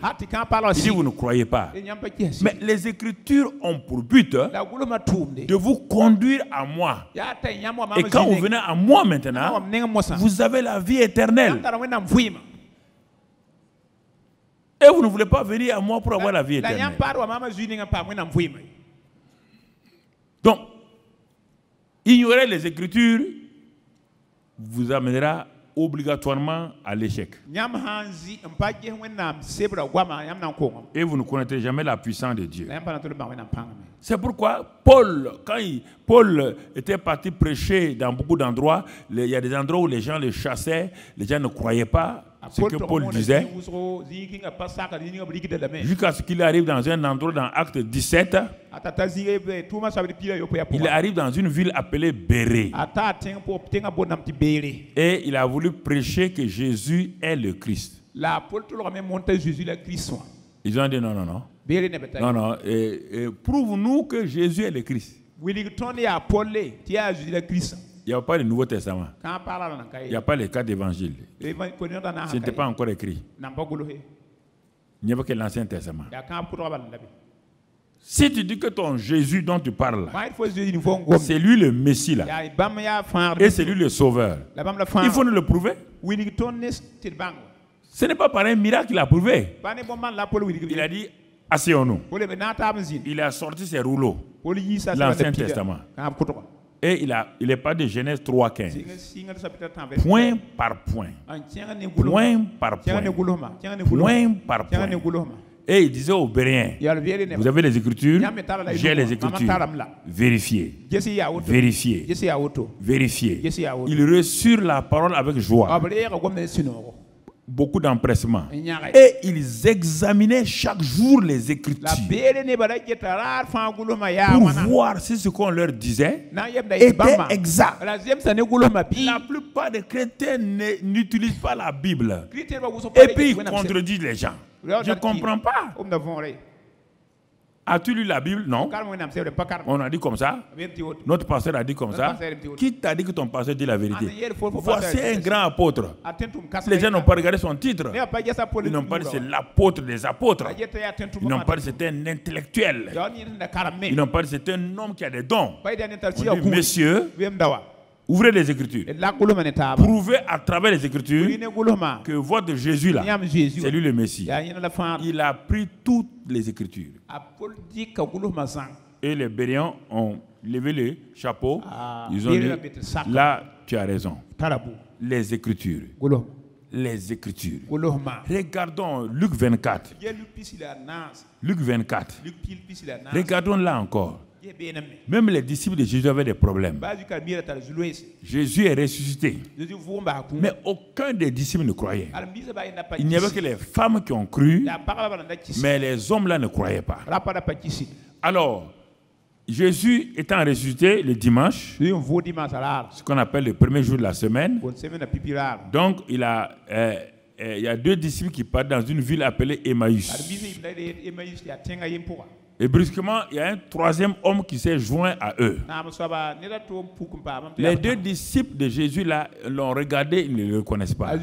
Si vous ne croyez pas. Mais les Écritures ont pour but de vous conduire à moi. Et quand vous venez à moi maintenant, vous avez la vie éternelle. Et vous ne voulez pas venir à moi pour avoir la vie éternelle. Donc, ignorer les Écritures vous amènera obligatoirement à l'échec. Et vous ne connaîtrez jamais la puissance de Dieu. C'est pourquoi Paul, quand Paul était parti prêcher dans beaucoup d'endroits, il y a des endroits où les gens le chassaient, les gens ne croyaient pas ce que Paul disait. Jusqu'à ce qu'il arrive dans un endroit dans Acte 17. Il arrive dans une ville appelée Bérée. Et il a voulu prêcher que Jésus est le Christ. Ils ont dit non, non, non. Non, non. Prouve-nous que Jésus est le Christ. Il n'y a pas de Nouveau Testament. Il n'y a pas les 4 évangiles. Ce n'était pas encore écrit. Il n'y avait que l'Ancien Testament. Si tu dis que ton Jésus dont tu parles, c'est lui le Messie là, et c'est lui le Sauveur, il faut nous le prouver. Ce n'est pas par un miracle qu'il a prouvé. Il a dit, asseyons-nous. Il a sorti ses rouleaux, l'Ancien Testament. Et il est pas de Genèse 3,15. Point par point. Point par point. Point par point. Et il disait aux Béréens, vous avez les Écritures, j'ai les Écritures. Vérifiez. Vérifiez. Vérifiez. Ils reçurent la parole avec joie. Beaucoup d'empressement. Et ils examinaient chaque jour les Écritures pour voir si ce qu'on leur disait était exact. La plupart des chrétiens n'utilisent pas la Bible. Et puis ils contredisent les gens. Je ne comprends pas. As-tu lu la Bible? Non. On a dit comme ça. Notre pasteur a dit comme ça. Qui t'a dit que ton pasteur dit la vérité? Voici un grand apôtre. Les gens n'ont pas regardé son titre. Ils n'ont pas dit c'est l'apôtre des apôtres. Ils n'ont pas dit c'est un intellectuel. Ils n'ont pas dit c'est un homme qui a des dons. On dit, messieurs, ouvrez les Écritures. Prouvez à travers les Écritures que votre Jésus là, c'est lui le Messie. Il a pris toutes les Écritures. Et les Béréens ont levé le chapeau. Ils ont dit, là, tu as raison. Les Écritures. Les Écritures. Regardons Luc 24. Luc 24. Regardons là encore. Même les disciples de Jésus avaient des problèmes. Jésus est ressuscité. Mais aucun des disciples ne croyait. Il n'y avait que les femmes qui ont cru, mais les hommes là ne croyaient pas. Alors, Jésus étant ressuscité le dimanche, ce qu'on appelle le premier jour de la semaine, donc il y a 2 disciples qui partent dans une ville appelée Emmaüs. Et brusquement, il y a un 3e homme qui s'est joint à eux. Les 2 disciples de Jésus là l'ont regardé, ils ne le reconnaissent pas.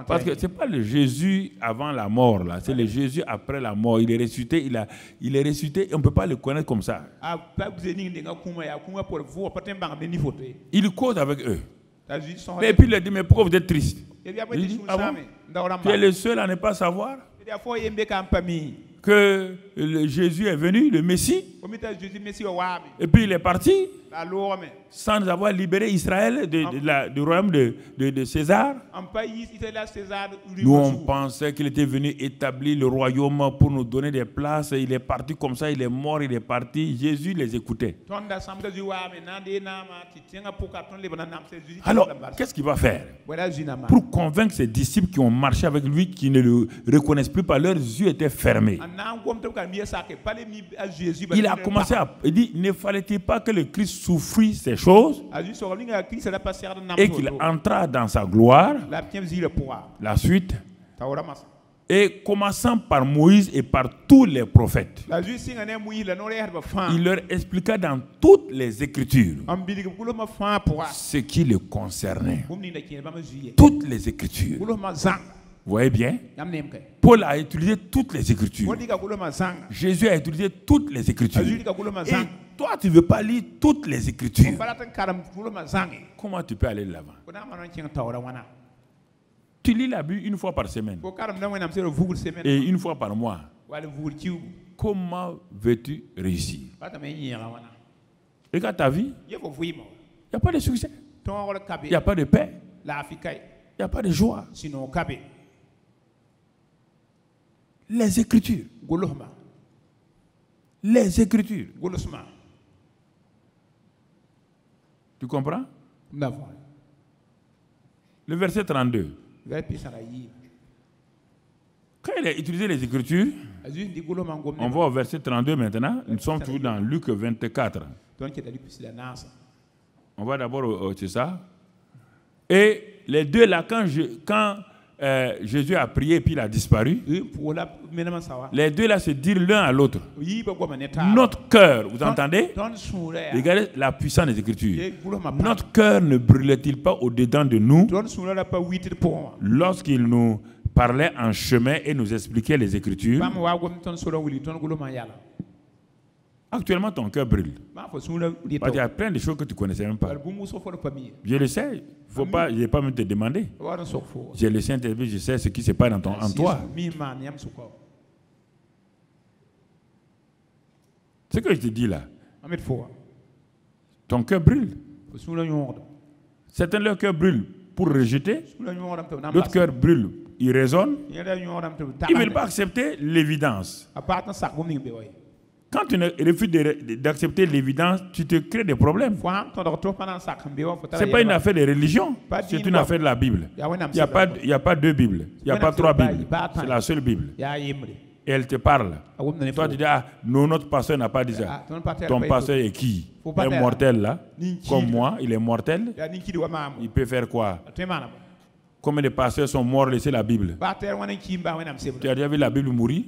Parce que ce n'est pas le Jésus avant la mort, là, c'est le Jésus après la mort. Il est ressuscité, il est ressuscité, on ne peut pas le connaître comme ça. Il cause avec eux. Et puis il leur dit, mais pourquoi vous êtes triste? Il dit, ah bon? Tu es le seul à ne pas savoir que Jésus est venu, le Messie, et puis il est parti sans avoir libéré Israël du royaume de César. Nous, on pensait qu'il était venu établir le royaume pour nous donner des places. Il est parti comme ça, il est mort, il est parti. Jésus les écoutait. Alors, qu'est-ce qu'il va faire pour convaincre ses disciples qui ont marché avec lui, qui ne le reconnaissent plus pas, leurs yeux étaient fermés? Il a commencé à dire, ne fallait-il pas que le Christ souffrit ces choses et qu'il entra dans sa gloire? La suite. Et commençant par Moïse et par tous les prophètes, il leur expliqua dans toutes les Écritures ce qui le concernait. Toutes les Écritures. Vous voyez bien? Paul a utilisé toutes les Écritures. Jésus a utilisé toutes les Écritures. Et toi, tu ne veux pas lire toutes les Écritures. Comment tu peux aller de l'avant? Tu lis la Bible une fois par semaine et une fois par mois. Comment veux-tu réussir? Regarde ta vie. Il n'y a pas de succès. Il n'y a pas de paix. Il n'y a pas de joie. Les Écritures. Les Écritures. Tu comprends? Le verset 32. Quand il a utilisé les Écritures, on va au verset 32 maintenant. Nous sommes toujours dans Luc 24. On va d'abord, c'est ça. Et les 2 là, quand Jésus a prié et puis il a disparu, les 2 là se dirent l'un à l'autre. Notre cœur, vous entendez? Regardez la puissance des Écritures. Notre cœur ne brûlait-il pas au-dedans de nous lorsqu'il nous parlait en chemin et nous expliquait les Écritures? Actuellement, ton cœur brûle. Parce qu'il y a plein de choses que tu ne connaissais même pas. Je le sais. Je ne vais pas même te demander. J'ai le Saint-Esprit, je sais ce qui se passe en toi. Ce que je te dis là, ton cœur brûle. Certains, leur cœur brûle pour rejeter. D'autres cœurs brûlent, ils raisonnent. Ils ne veulent pas accepter l'évidence. Quand tu refuses d'accepter l'évidence, tu te crées des problèmes. Ce n'est pas une affaire de religion, c'est une affaire de la Bible. Il n'y a pas 2 Bibles, il n'y a pas 3 Bibles. C'est la seule Bible. Et elle te parle. Toi, tu dis, ah, non, notre pasteur n'a pas dit ça. Ton pasteur est qui? Un mortel là, comme moi, il est mortel. Il peut faire quoi? Combien de pasteurs sont morts laissés la Bible? Tu as déjà vu la Bible mourir?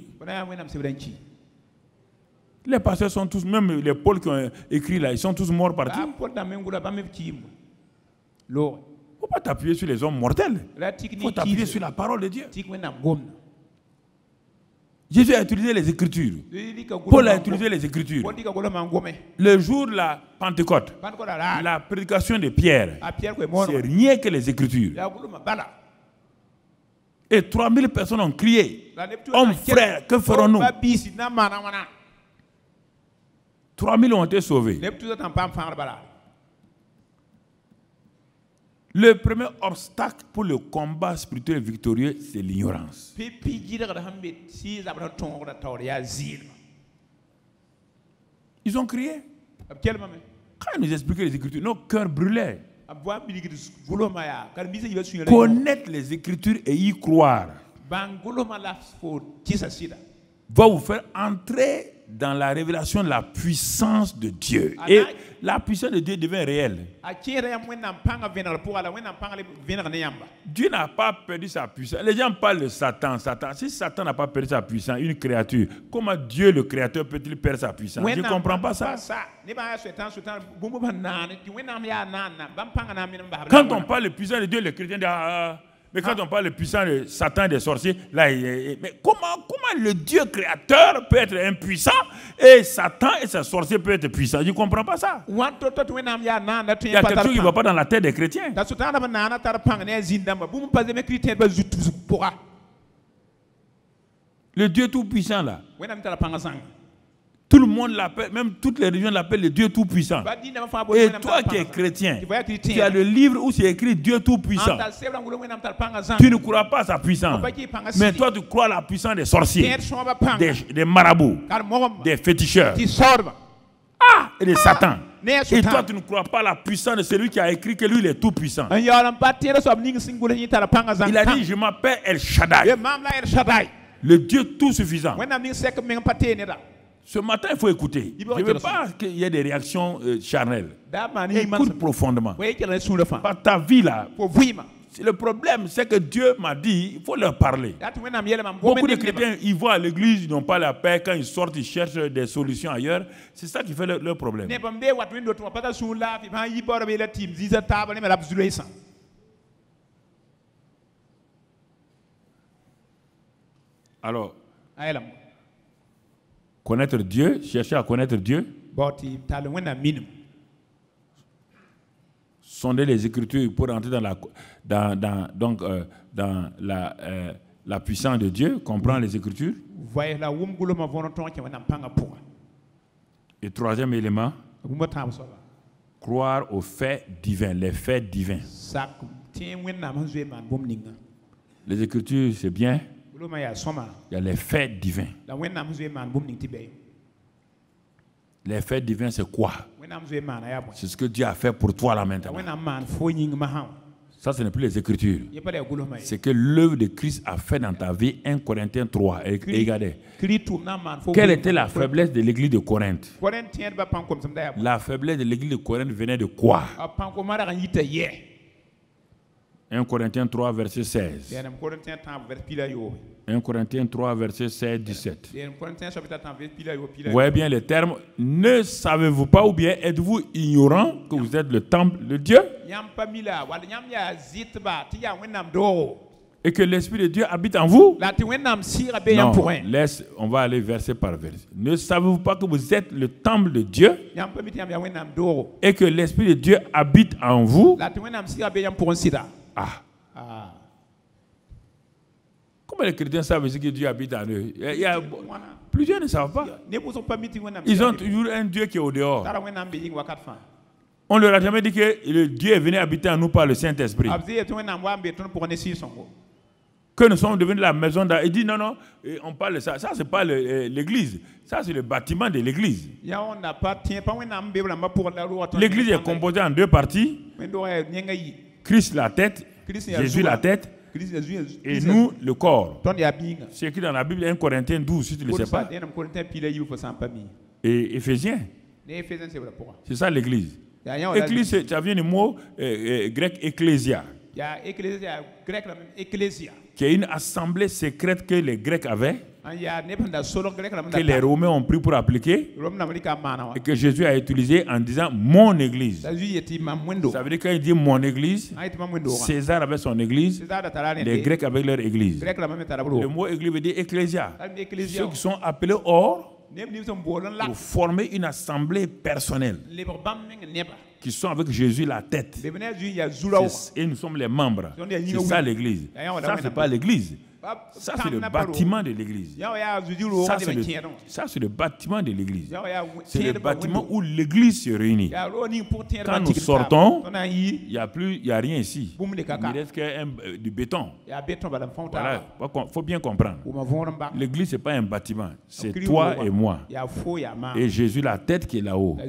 Les pasteurs sont tous, même les Paul qui ont écrit là, ils sont tous morts partis. Il ne faut pas t'appuyer sur les hommes mortels. Il faut t'appuyer sur la parole de Dieu. Jésus a utilisé les Écritures. Paul a utilisé les Écritures. Le jour de la Pentecôte, la prédication de Pierre, c'est rien que les Écritures. Et 3000 personnes ont crié. Hommes, frères, que ferons-nous? 3000 ont été sauvés. Le premier obstacle pour le combat spirituel victorieux, c'est l'ignorance. Ils ont crié. Quand ils nous expliquaient les Écritures, nos cœurs brûlaient. Connaître les Écritures et y croire va vous faire entrer dans la révélation de la puissance de Dieu. Et la puissance de Dieu devient réelle. Dieu n'a pas perdu sa puissance. Les gens parlent de Satan. Si Satan n'a pas perdu sa puissance, une créature, comment Dieu, le Créateur, peut-il perdre sa puissance? Je ne comprends pas ça. Quand on parle de puissance de Dieu, les chrétiens disent mais quand on parle de puissance de Satan et des sorciers, là, mais comment le Dieu créateur peut être impuissant et Satan et ses sorciers peuvent être puissants? Je ne comprends pas ça. Il y a quelque chose qui ne va pas dans la tête des chrétiens. Le Dieu tout-puissant là. Tout le monde l'appelle, même toutes les religions l'appellent le Dieu tout-puissant. Et toi qui es chrétien, tu as le livre où c'est écrit Dieu tout-puissant. Tu ne crois pas à sa puissance. Mais toi, tu crois à la puissance des sorciers, des marabouts, des féticheurs. Et de Satan. Et toi, tu ne crois pas à la puissance de celui qui a écrit que lui, il est tout-puissant. Il a dit, je m'appelle El Shaddai. Le Dieu tout-suffisant. Ce matin, il faut écouter. Je ne veux pas qu'il y ait des réactions charnelles. Écoute profondément. Par ta vie là, le problème, c'est que Dieu m'a dit, il faut leur parler. Beaucoup de chrétiens, ils vont à l'église, ils n'ont pas la paix. Quand ils sortent, ils cherchent des solutions ailleurs. C'est ça qui fait leur problème. Alors, connaître Dieu, chercher à connaître Dieu, sonder les Écritures pour entrer dans la puissance de Dieu, comprendre les Écritures. Et troisième élément, croire aux faits divins, les faits divins. Les Écritures, c'est bien. Il y a les faits divins. Les faits divins, c'est quoi? C'est ce que Dieu a fait pour toi là maintenant. Ça, ce n'est plus les Écritures. C'est que l'œuvre de Christ a fait dans ta vie. 1 Corinthiens 3. Et regardez. Quelle était la faiblesse de l'église de Corinthe? La faiblesse de l'église de Corinthe venait de quoi? 1 Corinthiens 3, verset 16. 1 Corinthiens 3, verset 16, 17. Vous voyez bien les termes. Ne savez-vous pas ou bien êtes-vous ignorant que vous êtes le temple de Dieu? Et que l'Esprit de Dieu habite en vous? Non, on va aller verset par verset. Ne savez-vous pas que vous êtes le temple de Dieu? Et que l'Esprit de Dieu habite en vous? Comment les chrétiens savent que Dieu habite en eux? Plusieurs ne savent pas. Ils ont toujours un Dieu qui est au dehors. On ne leur a jamais dit que le Dieu est venu habiter en nous par le Saint-Esprit. Que nous sommes devenus la maison d'Adieu. Il dit non, on parle de ça. Ça, ce n'est pas l'église. Ça, c'est le bâtiment de l'église. L'église est composée en deux parties. Christ la tête, Jésus la tête, et nous le corps. C'est écrit dans la Bible 1 Corinthiens 12, si tu ne le sais pas. Et Éphésiens. C'est ça l'église. Église, ça vient du mot grec ecclésia. Qui est une assemblée secrète que les Grecs avaient. que les Romains ont pris pour appliquer et que Jésus a utilisé en disant mon église. Ça veut dire quand il dit mon église, César avait son église, les Grecs avaient leur église. Le mot église veut dire ecclésia. Ceux qui sont appelés hors pour former une assemblée personnelle, qui sont avec Jésus la tête. Et nous sommes les membres. C'est ça l'église. Ça, ce n'est pas l'église. Ça, c'est le bâtiment de l'église. Ça, c'est le bâtiment de l'église. C'est le bâtiment où l'église se réunit. Quand nous sortons, il n'y a rien ici. Il ne reste que du béton. Voilà, il faut bien comprendre. L'église, ce n'est pas un bâtiment. C'est toi et moi. Et Jésus, la tête qui est là-haut.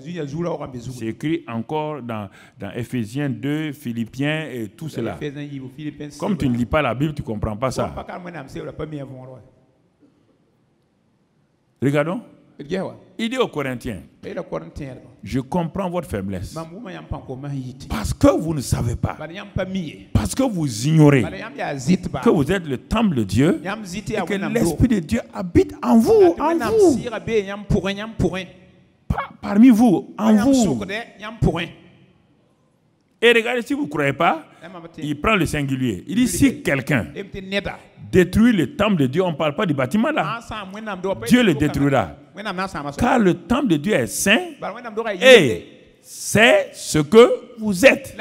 C'est écrit encore dans Éphésiens 2, Philippiens et tout cela. Comme tu ne lis pas la Bible, tu ne comprends pas ça. Regardons. Il dit aux Corinthiens, je comprends votre faiblesse parce que vous ne savez pas, parce que vous ignorez que vous êtes le temple de Dieu et que l'Esprit de Dieu habite en vous, parmi vous, en vous. Et regardez, si vous ne croyez pas, il prend le singulier. Il dit, si quelqu'un détruit le temple de Dieu, on ne parle pas du bâtiment là. Dieu le détruira. Car le temple de Dieu est saint et c'est ce que vous êtes.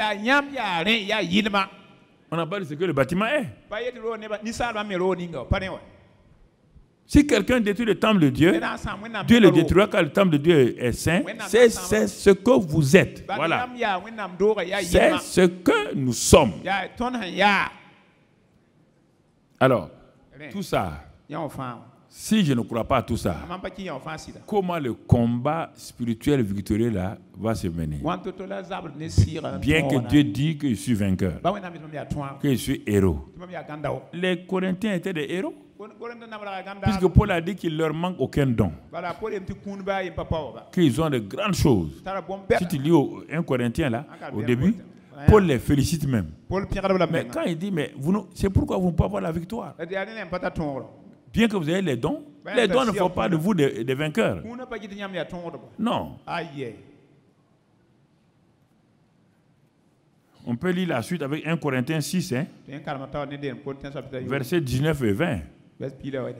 On n'a pas dit ce que le bâtiment est. Si quelqu'un détruit le temple de Dieu, Dieu le détruira car le temple de Dieu est saint. C'est ce que vous êtes. Voilà. C'est ce que nous sommes. Alors, tout ça, si je ne crois pas à tout ça, comment le combat spirituel victorieux là va se mener? Bien que Dieu dit que je suis vainqueur, que je suis héros. Les Corinthiens étaient des héros. Puisque Paul a dit qu'il ne leur manque aucun don. Qu'ils ont de grandes choses. Si tu lis 1 Corinthiens là, au début, Paul les félicite même. Mais quand il dit, mais c'est pourquoi vous ne pouvez pas avoir la victoire. Bien que vous ayez les dons ne font pas de vous des vainqueurs. Non. On peut lire la suite avec 1 Corinthiens 6, versets 19 et 20.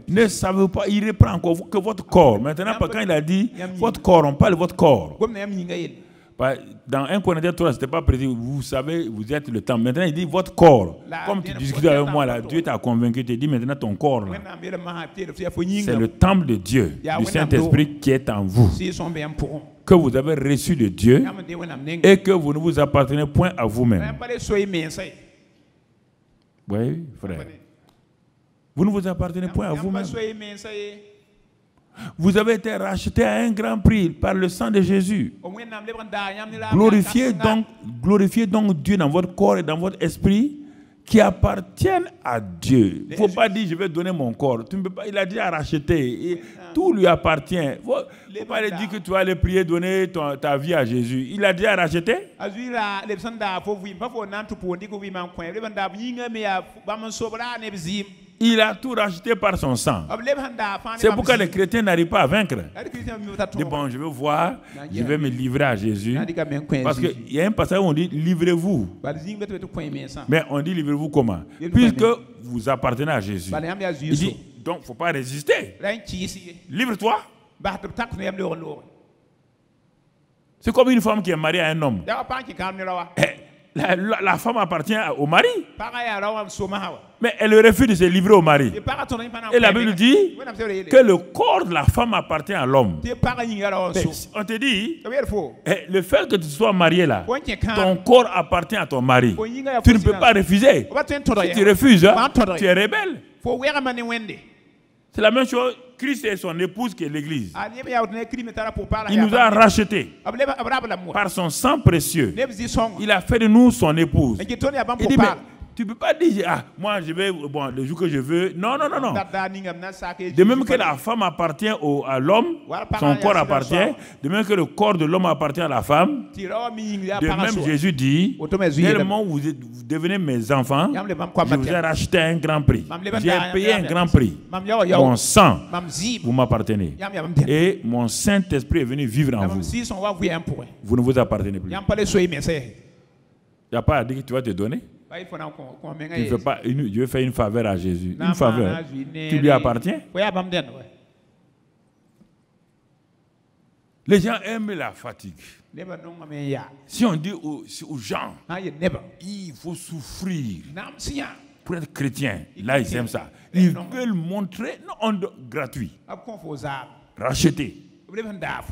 Ne savez pas, il reprend encore que votre corps. Maintenant, quand il a dit votre corps, on parle de votre corps. Dans 1 Corinthiens 3, ce n'était pas précis. Vous savez, vous êtes le temple. Maintenant, il dit votre corps. Comme tu discutais avec moi, là, Dieu t'a convaincu, tu dit maintenant ton corps. C'est le temple de Dieu, du Saint-Esprit qui est en vous, que vous avez reçu de Dieu et que vous ne vous appartenez point à vous-même. Oui, frère. Vous ne vous appartenez point à vous-même. Vous avez été racheté à un grand prix par le sang de Jésus. Glorifiez donc Dieu dans votre corps et dans votre esprit qui appartiennent à Dieu. Il ne faut pas dire je vais donner mon corps. Tu ne peux pas, il a déjà racheté. Tout lui appartient. Il ne faut pas dire que tu vas aller prier, donner ta vie à Jésus. Il a déjà racheté. Il a tout racheté par son sang. C'est pourquoi les chrétiens n'arrivent pas à vaincre. Dis bon, je veux voir, je vais me livrer à Jésus. Parce qu'il y a un passage où on dit livrez-vous. Mais on dit livrez-vous comment? Puisque vous appartenez à Jésus. Il dit donc il ne faut pas résister. Livre-toi. C'est comme une femme qui est mariée à un homme. La femme appartient au mari. Mais elle refuse de se livrer au mari. Et la Bible dit que le corps de la femme appartient à l'homme. On te dit, le fait que tu sois marié là, ton corps appartient à ton mari. Tu ne peux pas refuser. Si tu refuses, tu es rebelle. C'est la même chose, Christ et son épouse qui est l'Église. Il nous a rachetés par son sang précieux. Il a fait de nous son épouse. Il dit, mais Tu ne peux pas dire, ah, moi je vais, bon, le jour que je veux. Non, non, non, non. De même que la femme appartient à l'homme, son corps appartient, de même que le corps de l'homme appartient à la femme, de même Jésus dit, tellement vous devenez mes enfants, je vous ai racheté à un grand prix. J'ai payé un grand prix. Mon sang, vous m'appartenez. Et mon Saint-Esprit est venu vivre en vous. Vous ne vous appartenez plus. Il n'y a pas à dire que tu vas te donner. Tu fais pas je veux faire une faveur à Jésus. Une faveur. Tu lui appartiens. Les gens aiment la fatigue. Si on dit aux gens, il faut souffrir pour être chrétien, là ils aiment ça. Ils veulent montrer, non, gratuit, racheter.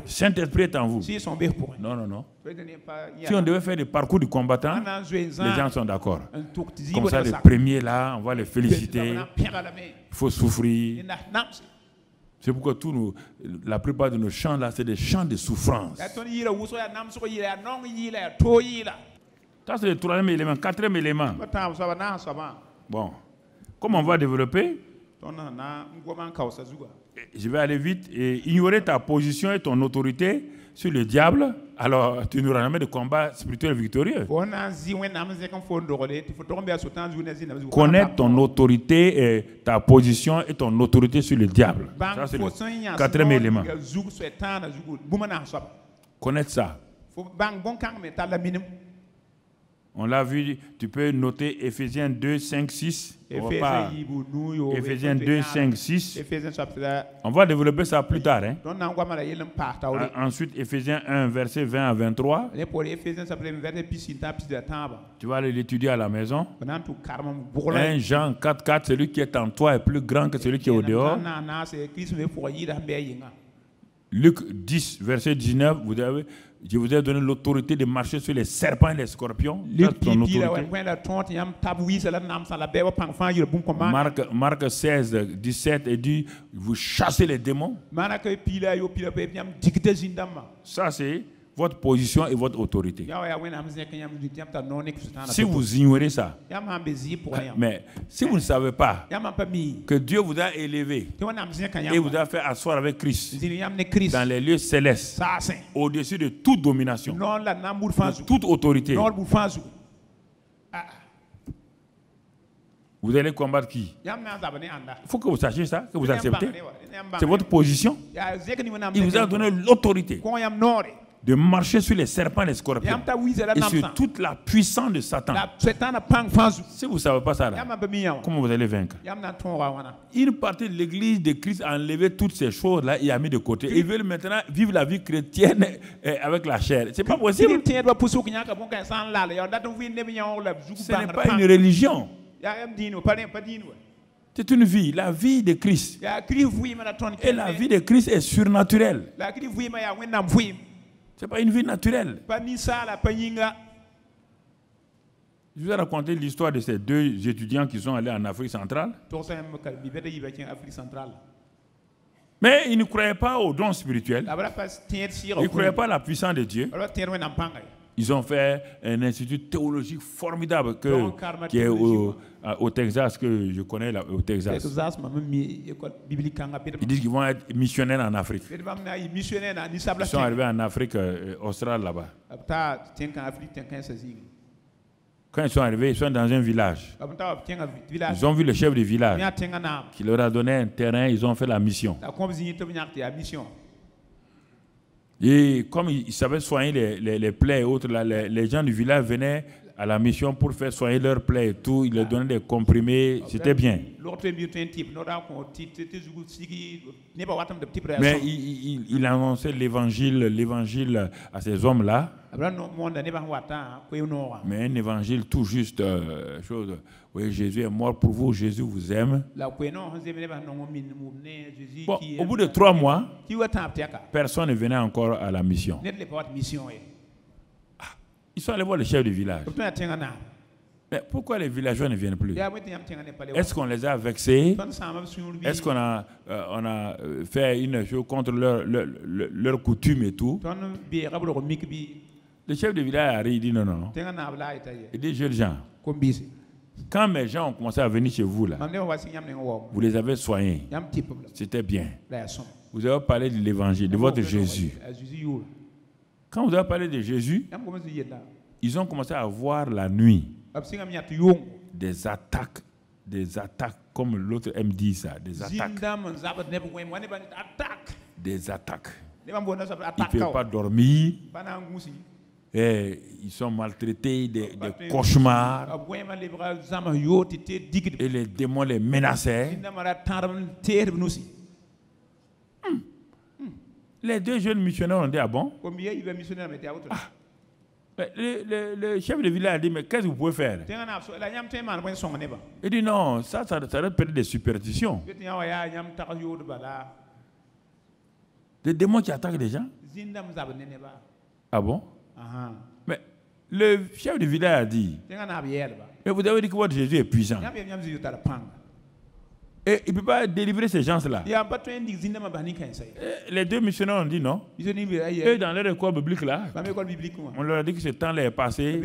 Saint-Esprit est en vous. Non, non, non. Si on devait faire des parcours du combattant, les gens sont d'accord. Comme ça, les premiers là, on va les féliciter. Il faut souffrir. C'est pourquoi la plupart de nos chants là, c'est des chants de souffrance. Ça, c'est le troisième élément. Quatrième élément. Bon. Comment on va développer? Je vais aller vite. Et ignorer ta position et ton autorité sur le diable, alors tu n'auras jamais de combat spirituel victorieux. Connaître ton autorité et ta position et ton autorité sur le diable. Ça, c'est le quatrième élément. Connaître ça. On l'a vu, tu peux noter Ephésiens 2, 5, 6. Ephésiens 2, 5, 6. On va développer ça plus tard. Hein? Ensuite, Ephésiens 1, verset 20 à 23. Tu vas aller l'étudier à la maison. 1 Jean 4, 4, celui qui est en toi est plus grand que celui qui est au dehors. Luc 10, verset 19, je vous ai donné l'autorité de marcher sur les serpents et les scorpions. Marc 16, 17, et dit, vous chassez les démons. Ça, c'est votre position et votre autorité. Si vous ignorez ça, mais si vous ne savez pas que Dieu vous a élevé et vous a fait asseoir avec Christ dans les lieux célestes, au-dessus de toute domination, de toute autorité, vous allez combattre qui? Il faut que vous sachiez ça, que vous acceptez. C'est votre position. Il vous a donné l'autorité de marcher sur les serpents et les scorpions et sur toute la puissance de Satan. Si vous ne savez pas ça, là, comment vous allez vaincre? Une partie de l'église de Christ a enlevé toutes ces choses-là et a mis de côté. Ils veulent maintenant vivre la vie chrétienne avec la chair. C'est pas possible. Ce n'est pas une religion. C'est une vie, la vie de Christ. Et la vie de Christ est surnaturelle. Ce n'est pas une vie naturelle. Je vous ai raconté l'histoire de ces deux étudiants qui sont allés en Afrique centrale. Mais ils ne croyaient pas aux dons spirituels. Ils ne croyaient pas à la puissance de Dieu. Ils ont fait un institut théologique formidable qui est au Texas, que je connais là, au Texas. Ils disent qu'ils vont être missionnaires en Afrique. Ils sont arrivés en Afrique australe là-bas. Quand ils sont arrivés, ils sont dans un village. Ils ont vu le chef du village qui leur a donné un terrain, ils ont fait la mission. Et comme ils savaient soigner les plaies et autres, là, les gens du village venaient à la mission pour faire soigner leurs plaies et tout. Ils leur donnaient des comprimés, c'était bien. Mais il annonçait l'évangile à ces hommes-là. Mais un évangile tout juste, chose. Oui, Jésus est mort pour vous, Jésus vous aime. Bon, au bout de 3 mois, personne ne venait encore à la mission. Ils sont allés voir le chef du village. Mais pourquoi les villageois ne viennent plus? Est-ce qu'on les a vexés? Est-ce qu'on a fait une chose contre leur coutume et tout? Le chef du village arrive, il dit non, non, non. Il dit, jeunes gens, Quand mes gens ont commencé à venir chez vous, là, vous les avez soignés. C'était bien. Vous avez parlé de l'évangile, de votre Jésus. Quand vous avez parlé de Jésus, ils ont commencé à voir la nuit des attaques, comme l'autre aime dire ça, des attaques. Des attaques. Ils ne peuvent pas dormir. Et ils sont maltraités, des cauchemars. Et les démons les menaçaient. Les deux jeunes missionnaires ont dit, ah bon? Le chef de village a dit, mais qu'est-ce que vous pouvez faire? Il dit, non, ça peut-être des superstitions. Des démons qui attaquent les gens? Ah bon? Mais le chef de village a dit, mais vous avez dit que votre Jésus est puissant. Et il ne peut pas délivrer ces gens-là. Les deux missionnaires ont dit non. Et dans leur école biblique là, on leur a dit que ce temps-là est passé,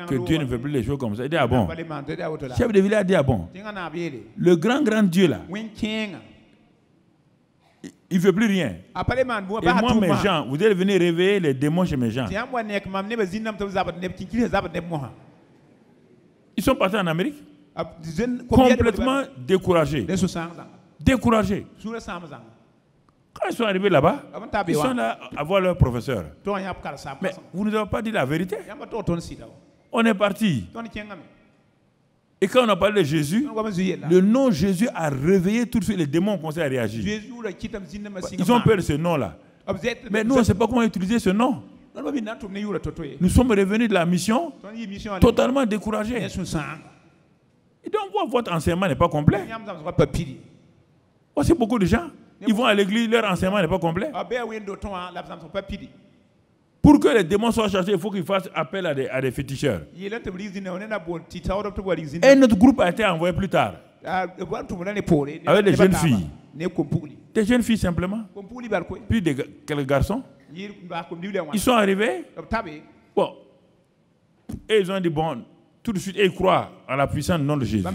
que Dieu ne fait plus les choses comme ça. Il dit ah bon. Le chef de village a dit ah bon. Le grand Dieu là, il ne fait plus rien. Et moi, mes gens, vous allez venir réveiller les démons chez mes gens. Ils sont partis en Amérique. Complètement découragés. Découragés. Quand ils sont arrivés là-bas, ils sont là à voir leur professeur. Mais vous ne nous avez pas dit la vérité. On est parti. Et quand on a parlé de Jésus, le nom Jésus a réveillé tout de suite les démons ont commencé à réagir. Ils ont peur de ce nom-là. Mais nous, on ne sait pas comment utiliser ce nom. Nous sommes revenus de la mission totalement découragés. Et donc, votre enseignement n'est pas complet. Aussi, beaucoup de gens, ils vont à l'église, leur enseignement n'est pas complet. Pour que les démons soient chassés, il faut qu'ils fassent appel à des féticheurs. Et notre groupe a été envoyé plus tard. Avec des jeunes filles. Des jeunes filles simplement. Puis quelques garçons. Ils sont arrivés. Bon. Et ils ont dit, bon, tout de suite, ils croient en la puissance du nom de Jésus.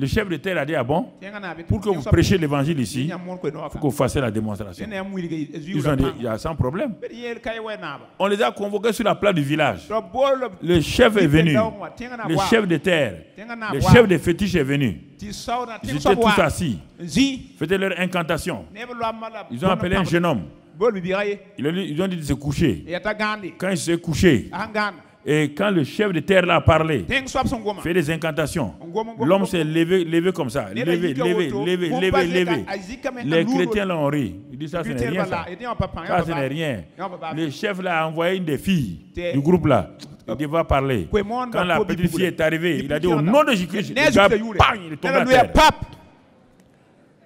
Le chef de terre a dit, ah bon, pour que vous prêchiez l'évangile ici, il faut que vous fassiez la démonstration. Ils ont dit, il y a sans problème. On les a convoqués sur la place du village. Le chef est venu. Le chef de terre. Le chef des fétiches est venu. Ils étaient tous assis. Faisaient leur incantation. Ils ont appelé un jeune homme. Ils ont dit de se coucher. Quand il s'est couché, et quand le chef de terre a parlé, fait des incantations, l'homme s'est levé comme ça. Levé. Les chrétiens l'ont ri. Ils disent ça, ce n'est rien ça. Ça, ce n'est rien. Le chef là a envoyé une des filles du groupe là. Il dit va parler. Quand la petite fille est arrivée, il a dit au nom de Jésus-Christ, le gars, bang, il est tombé à terre.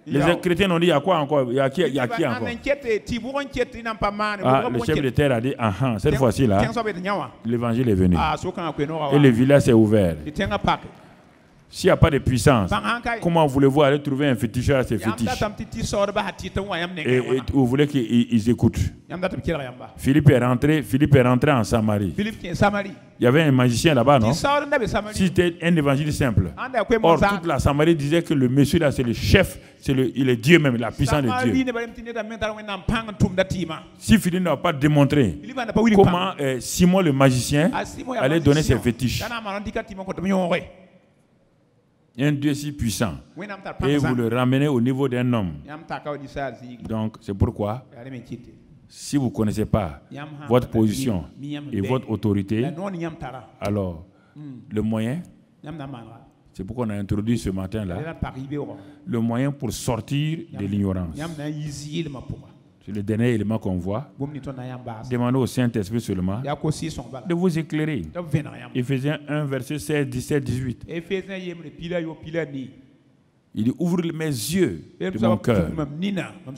Les chrétiens ont dit, il y a quoi encore? Il y a qui encore? Le chef de terre a dit, cette fois-ci là, l'évangile est venu. Et le village s'est ouvert. S'il n'y a pas de puissance, comment voulez-vous aller trouver un féticheur à ces fétiches? Et vous voulez qu'ils écoutent. Philippe est rentré en Samarie. Il y avait un magicien là-bas, non? Si c'était un évangile simple. Or, toute la Samarie disait que le monsieur là, c'est le chef, il est Dieu même, la puissance de Dieu. Si Philippe n'a pas démontré comment Simon le magicien allait donner ses fétiches. Un Dieu si puissant. Et vous le ramenez au niveau d'un homme. Donc, c'est pourquoi, si vous ne connaissez pas votre position et votre autorité, alors, le moyen, c'est pourquoi on a introduit ce matin-là, le moyen pour sortir de l'ignorance. C'est le dernier élément qu'on voit. Demandez au Saint-Esprit seulement de vous éclairer. Éphésiens 1, verset 16, 17, 18. Il dit, ouvre mes yeux de mon cœur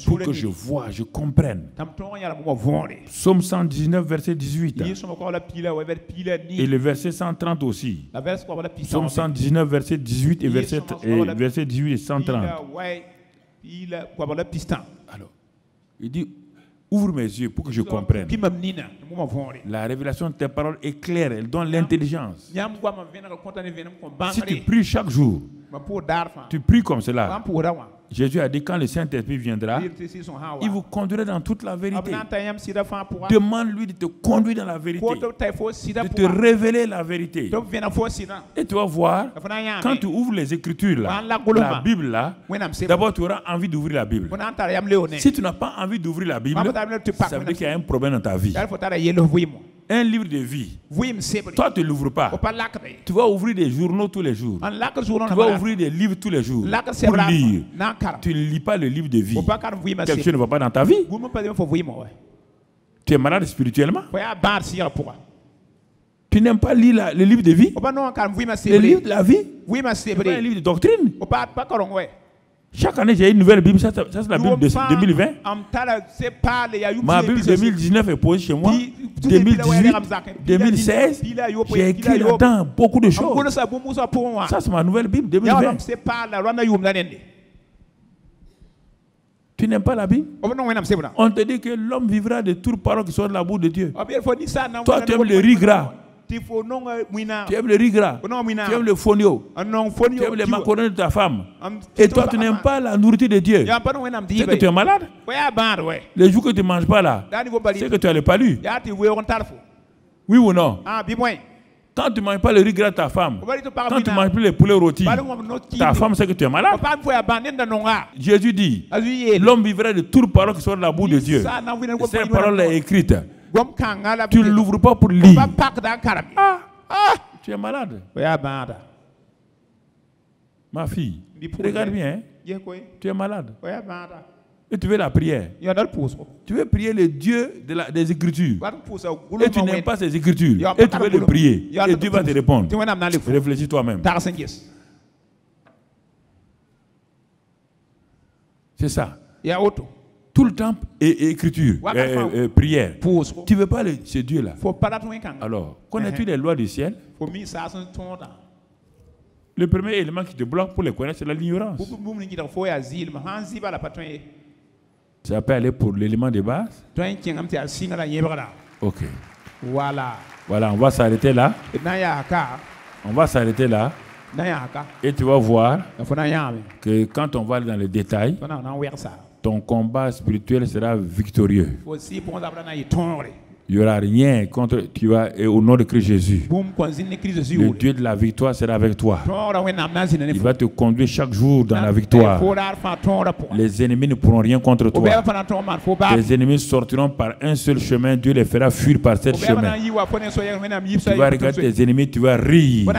pour que je vois, je comprenne. Psaume 119, verset 18. Et le verset 130 aussi. Psaume 119, verset 18 et verset 18 et 130. Alors, il dit, Ouvre mes yeux pour que je comprenne. La révélation de tes paroles est claire, elle donne l'intelligence. Si tu pries chaque jour, tu pries comme cela. Jésus a dit quand le Saint-Esprit viendra, il vous conduira dans toute la vérité. Demande-lui de te conduire dans la vérité, de te révéler la vérité. Et tu vas voir, quand tu ouvres les Écritures, là, la Bible, là, d'abord tu auras envie d'ouvrir la Bible. Si tu n'as pas envie d'ouvrir la Bible, ça veut dire qu'il y a un problème dans ta vie. Un livre de vie, toi tu ne l'ouvres pas. Tu vas ouvrir des journaux tous les jours. Tu vas ouvrir des livres tous les jours pour lire. Tu ne lis pas le livre de vie. Quelque chose ne va pas dans ta vie. Tu es malade spirituellement. Tu n'aimes pas lire le livre de vie. Le livre de la vie. C'est pas un livre de doctrine. Chaque année, j'ai une nouvelle Bible. Ça c'est la Bible de 2020. Ma Bible 2019 est posée chez moi. 2018, 2016, j'ai écrit là-dedans beaucoup de choses. Ça, c'est ma nouvelle Bible 2020. Tu n'aimes pas la Bible? On te dit que l'homme vivra de toutes paroles qui sont de la bouche de Dieu. Toi, tu aimes le riz gras. Tu aimes le riz gras, tu aimes le fonio, tu aimes les macaronis de ta femme. Et toi, tu n'aimes pas la nourriture de Dieu. C'est que tu es malade. Les jours que tu ne manges pas là, c'est que tu as le palu. Oui ou non? Quand tu ne manges pas le riz gras de ta femme, quand tu ne manges plus les poulets rôtis, ta femme sait que tu es malade. Jésus dit, l'homme vivra de toutes paroles qui sont de la bouche de Dieu. Et cette parole est écrite. Tu ne l'ouvres pas pour lire. Tu es malade. Ma fille, regarde bien. Tu es malade. Et tu veux la prière. Tu veux prier le Dieu des Écritures. Et tu n'aimes pas ces Écritures. Et tu veux le prier. Et Dieu va te répondre. Réfléchis toi-même. C'est ça. Tout le temps écriture, prière. Tu ne veux pas ce Dieu-là. Alors, connais-tu les lois du ciel? Le premier élément qui te bloque pour les connaître, c'est l'ignorance. Ça peut aller pour l'élément de base? Ok. Voilà, on va s'arrêter là. On va s'arrêter là. Et tu vas voir que quand on va aller dans les détails, ton combat spirituel sera victorieux. Il n'y aura rien contre toi et au nom de Christ Jésus. Le Dieu de la victoire sera avec toi. Il va te conduire chaque jour dans la victoire. Les ennemis ne pourront rien contre toi. Les ennemis sortiront par un seul chemin. Dieu les fera fuir par ce chemin. Tu vas regarder tes ennemis, tu vas rire.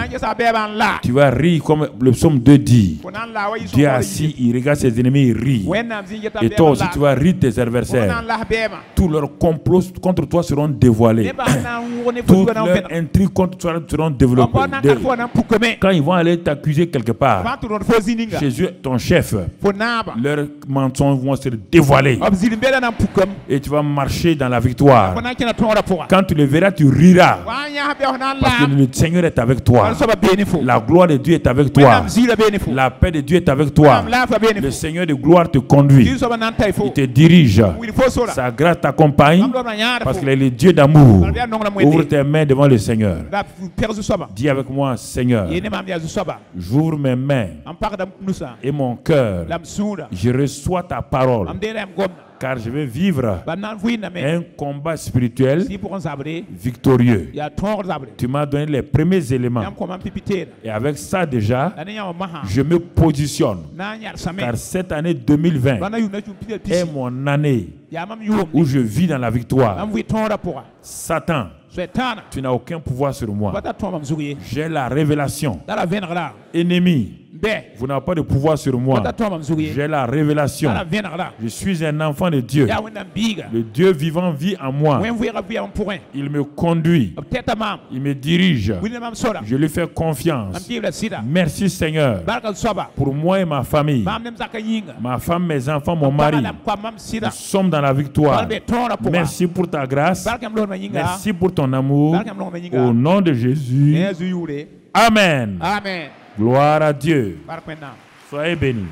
Tu vas rire comme le psaume 2 dit. Dieu est assis, il regarde ses ennemis, il rit. Et toi aussi, tu vas rire tes adversaires. Tous leurs complots contre toi seront dévoilés. Toutes leurs intrigues contre toi seront développées. Quand ils vont aller t'accuser quelque part, Jésus, ton chef, leurs mensonges vont se dévoiler. Et tu vas marcher dans la victoire. Quand tu le verras, tu riras. Parce que le Seigneur est avec toi. La gloire de Dieu est avec toi. La paix de Dieu est avec toi. Le Seigneur de gloire te conduit. Il te dirige. Sa grâce t'accompagne. Parce qu'il est le Dieu d'amour. Ouvre tes mains devant le Seigneur. Dis avec moi, Seigneur, j'ouvre mes mains et mon cœur. Je reçois ta parole. Car je vais vivre un combat spirituel victorieux. Tu m'as donné les premiers éléments. Et avec ça déjà, je me positionne. Car cette année 2020 est mon année où je vis dans la victoire. Satan, tu n'as aucun pouvoir sur moi. J'ai la révélation. Ennemi, vous n'avez pas de pouvoir sur moi. J'ai la révélation. Je suis un enfant de Dieu. Le Dieu vivant vit en moi. Il me conduit. Il me dirige. Je lui fais confiance. Merci Seigneur pour moi et ma famille. Ma femme, mes enfants, mon mari. Nous sommes dans la victoire. Merci pour ta grâce. Merci pour ton amour. Au nom de Jésus. Amen. Gloire à Dieu. Soyez bénis.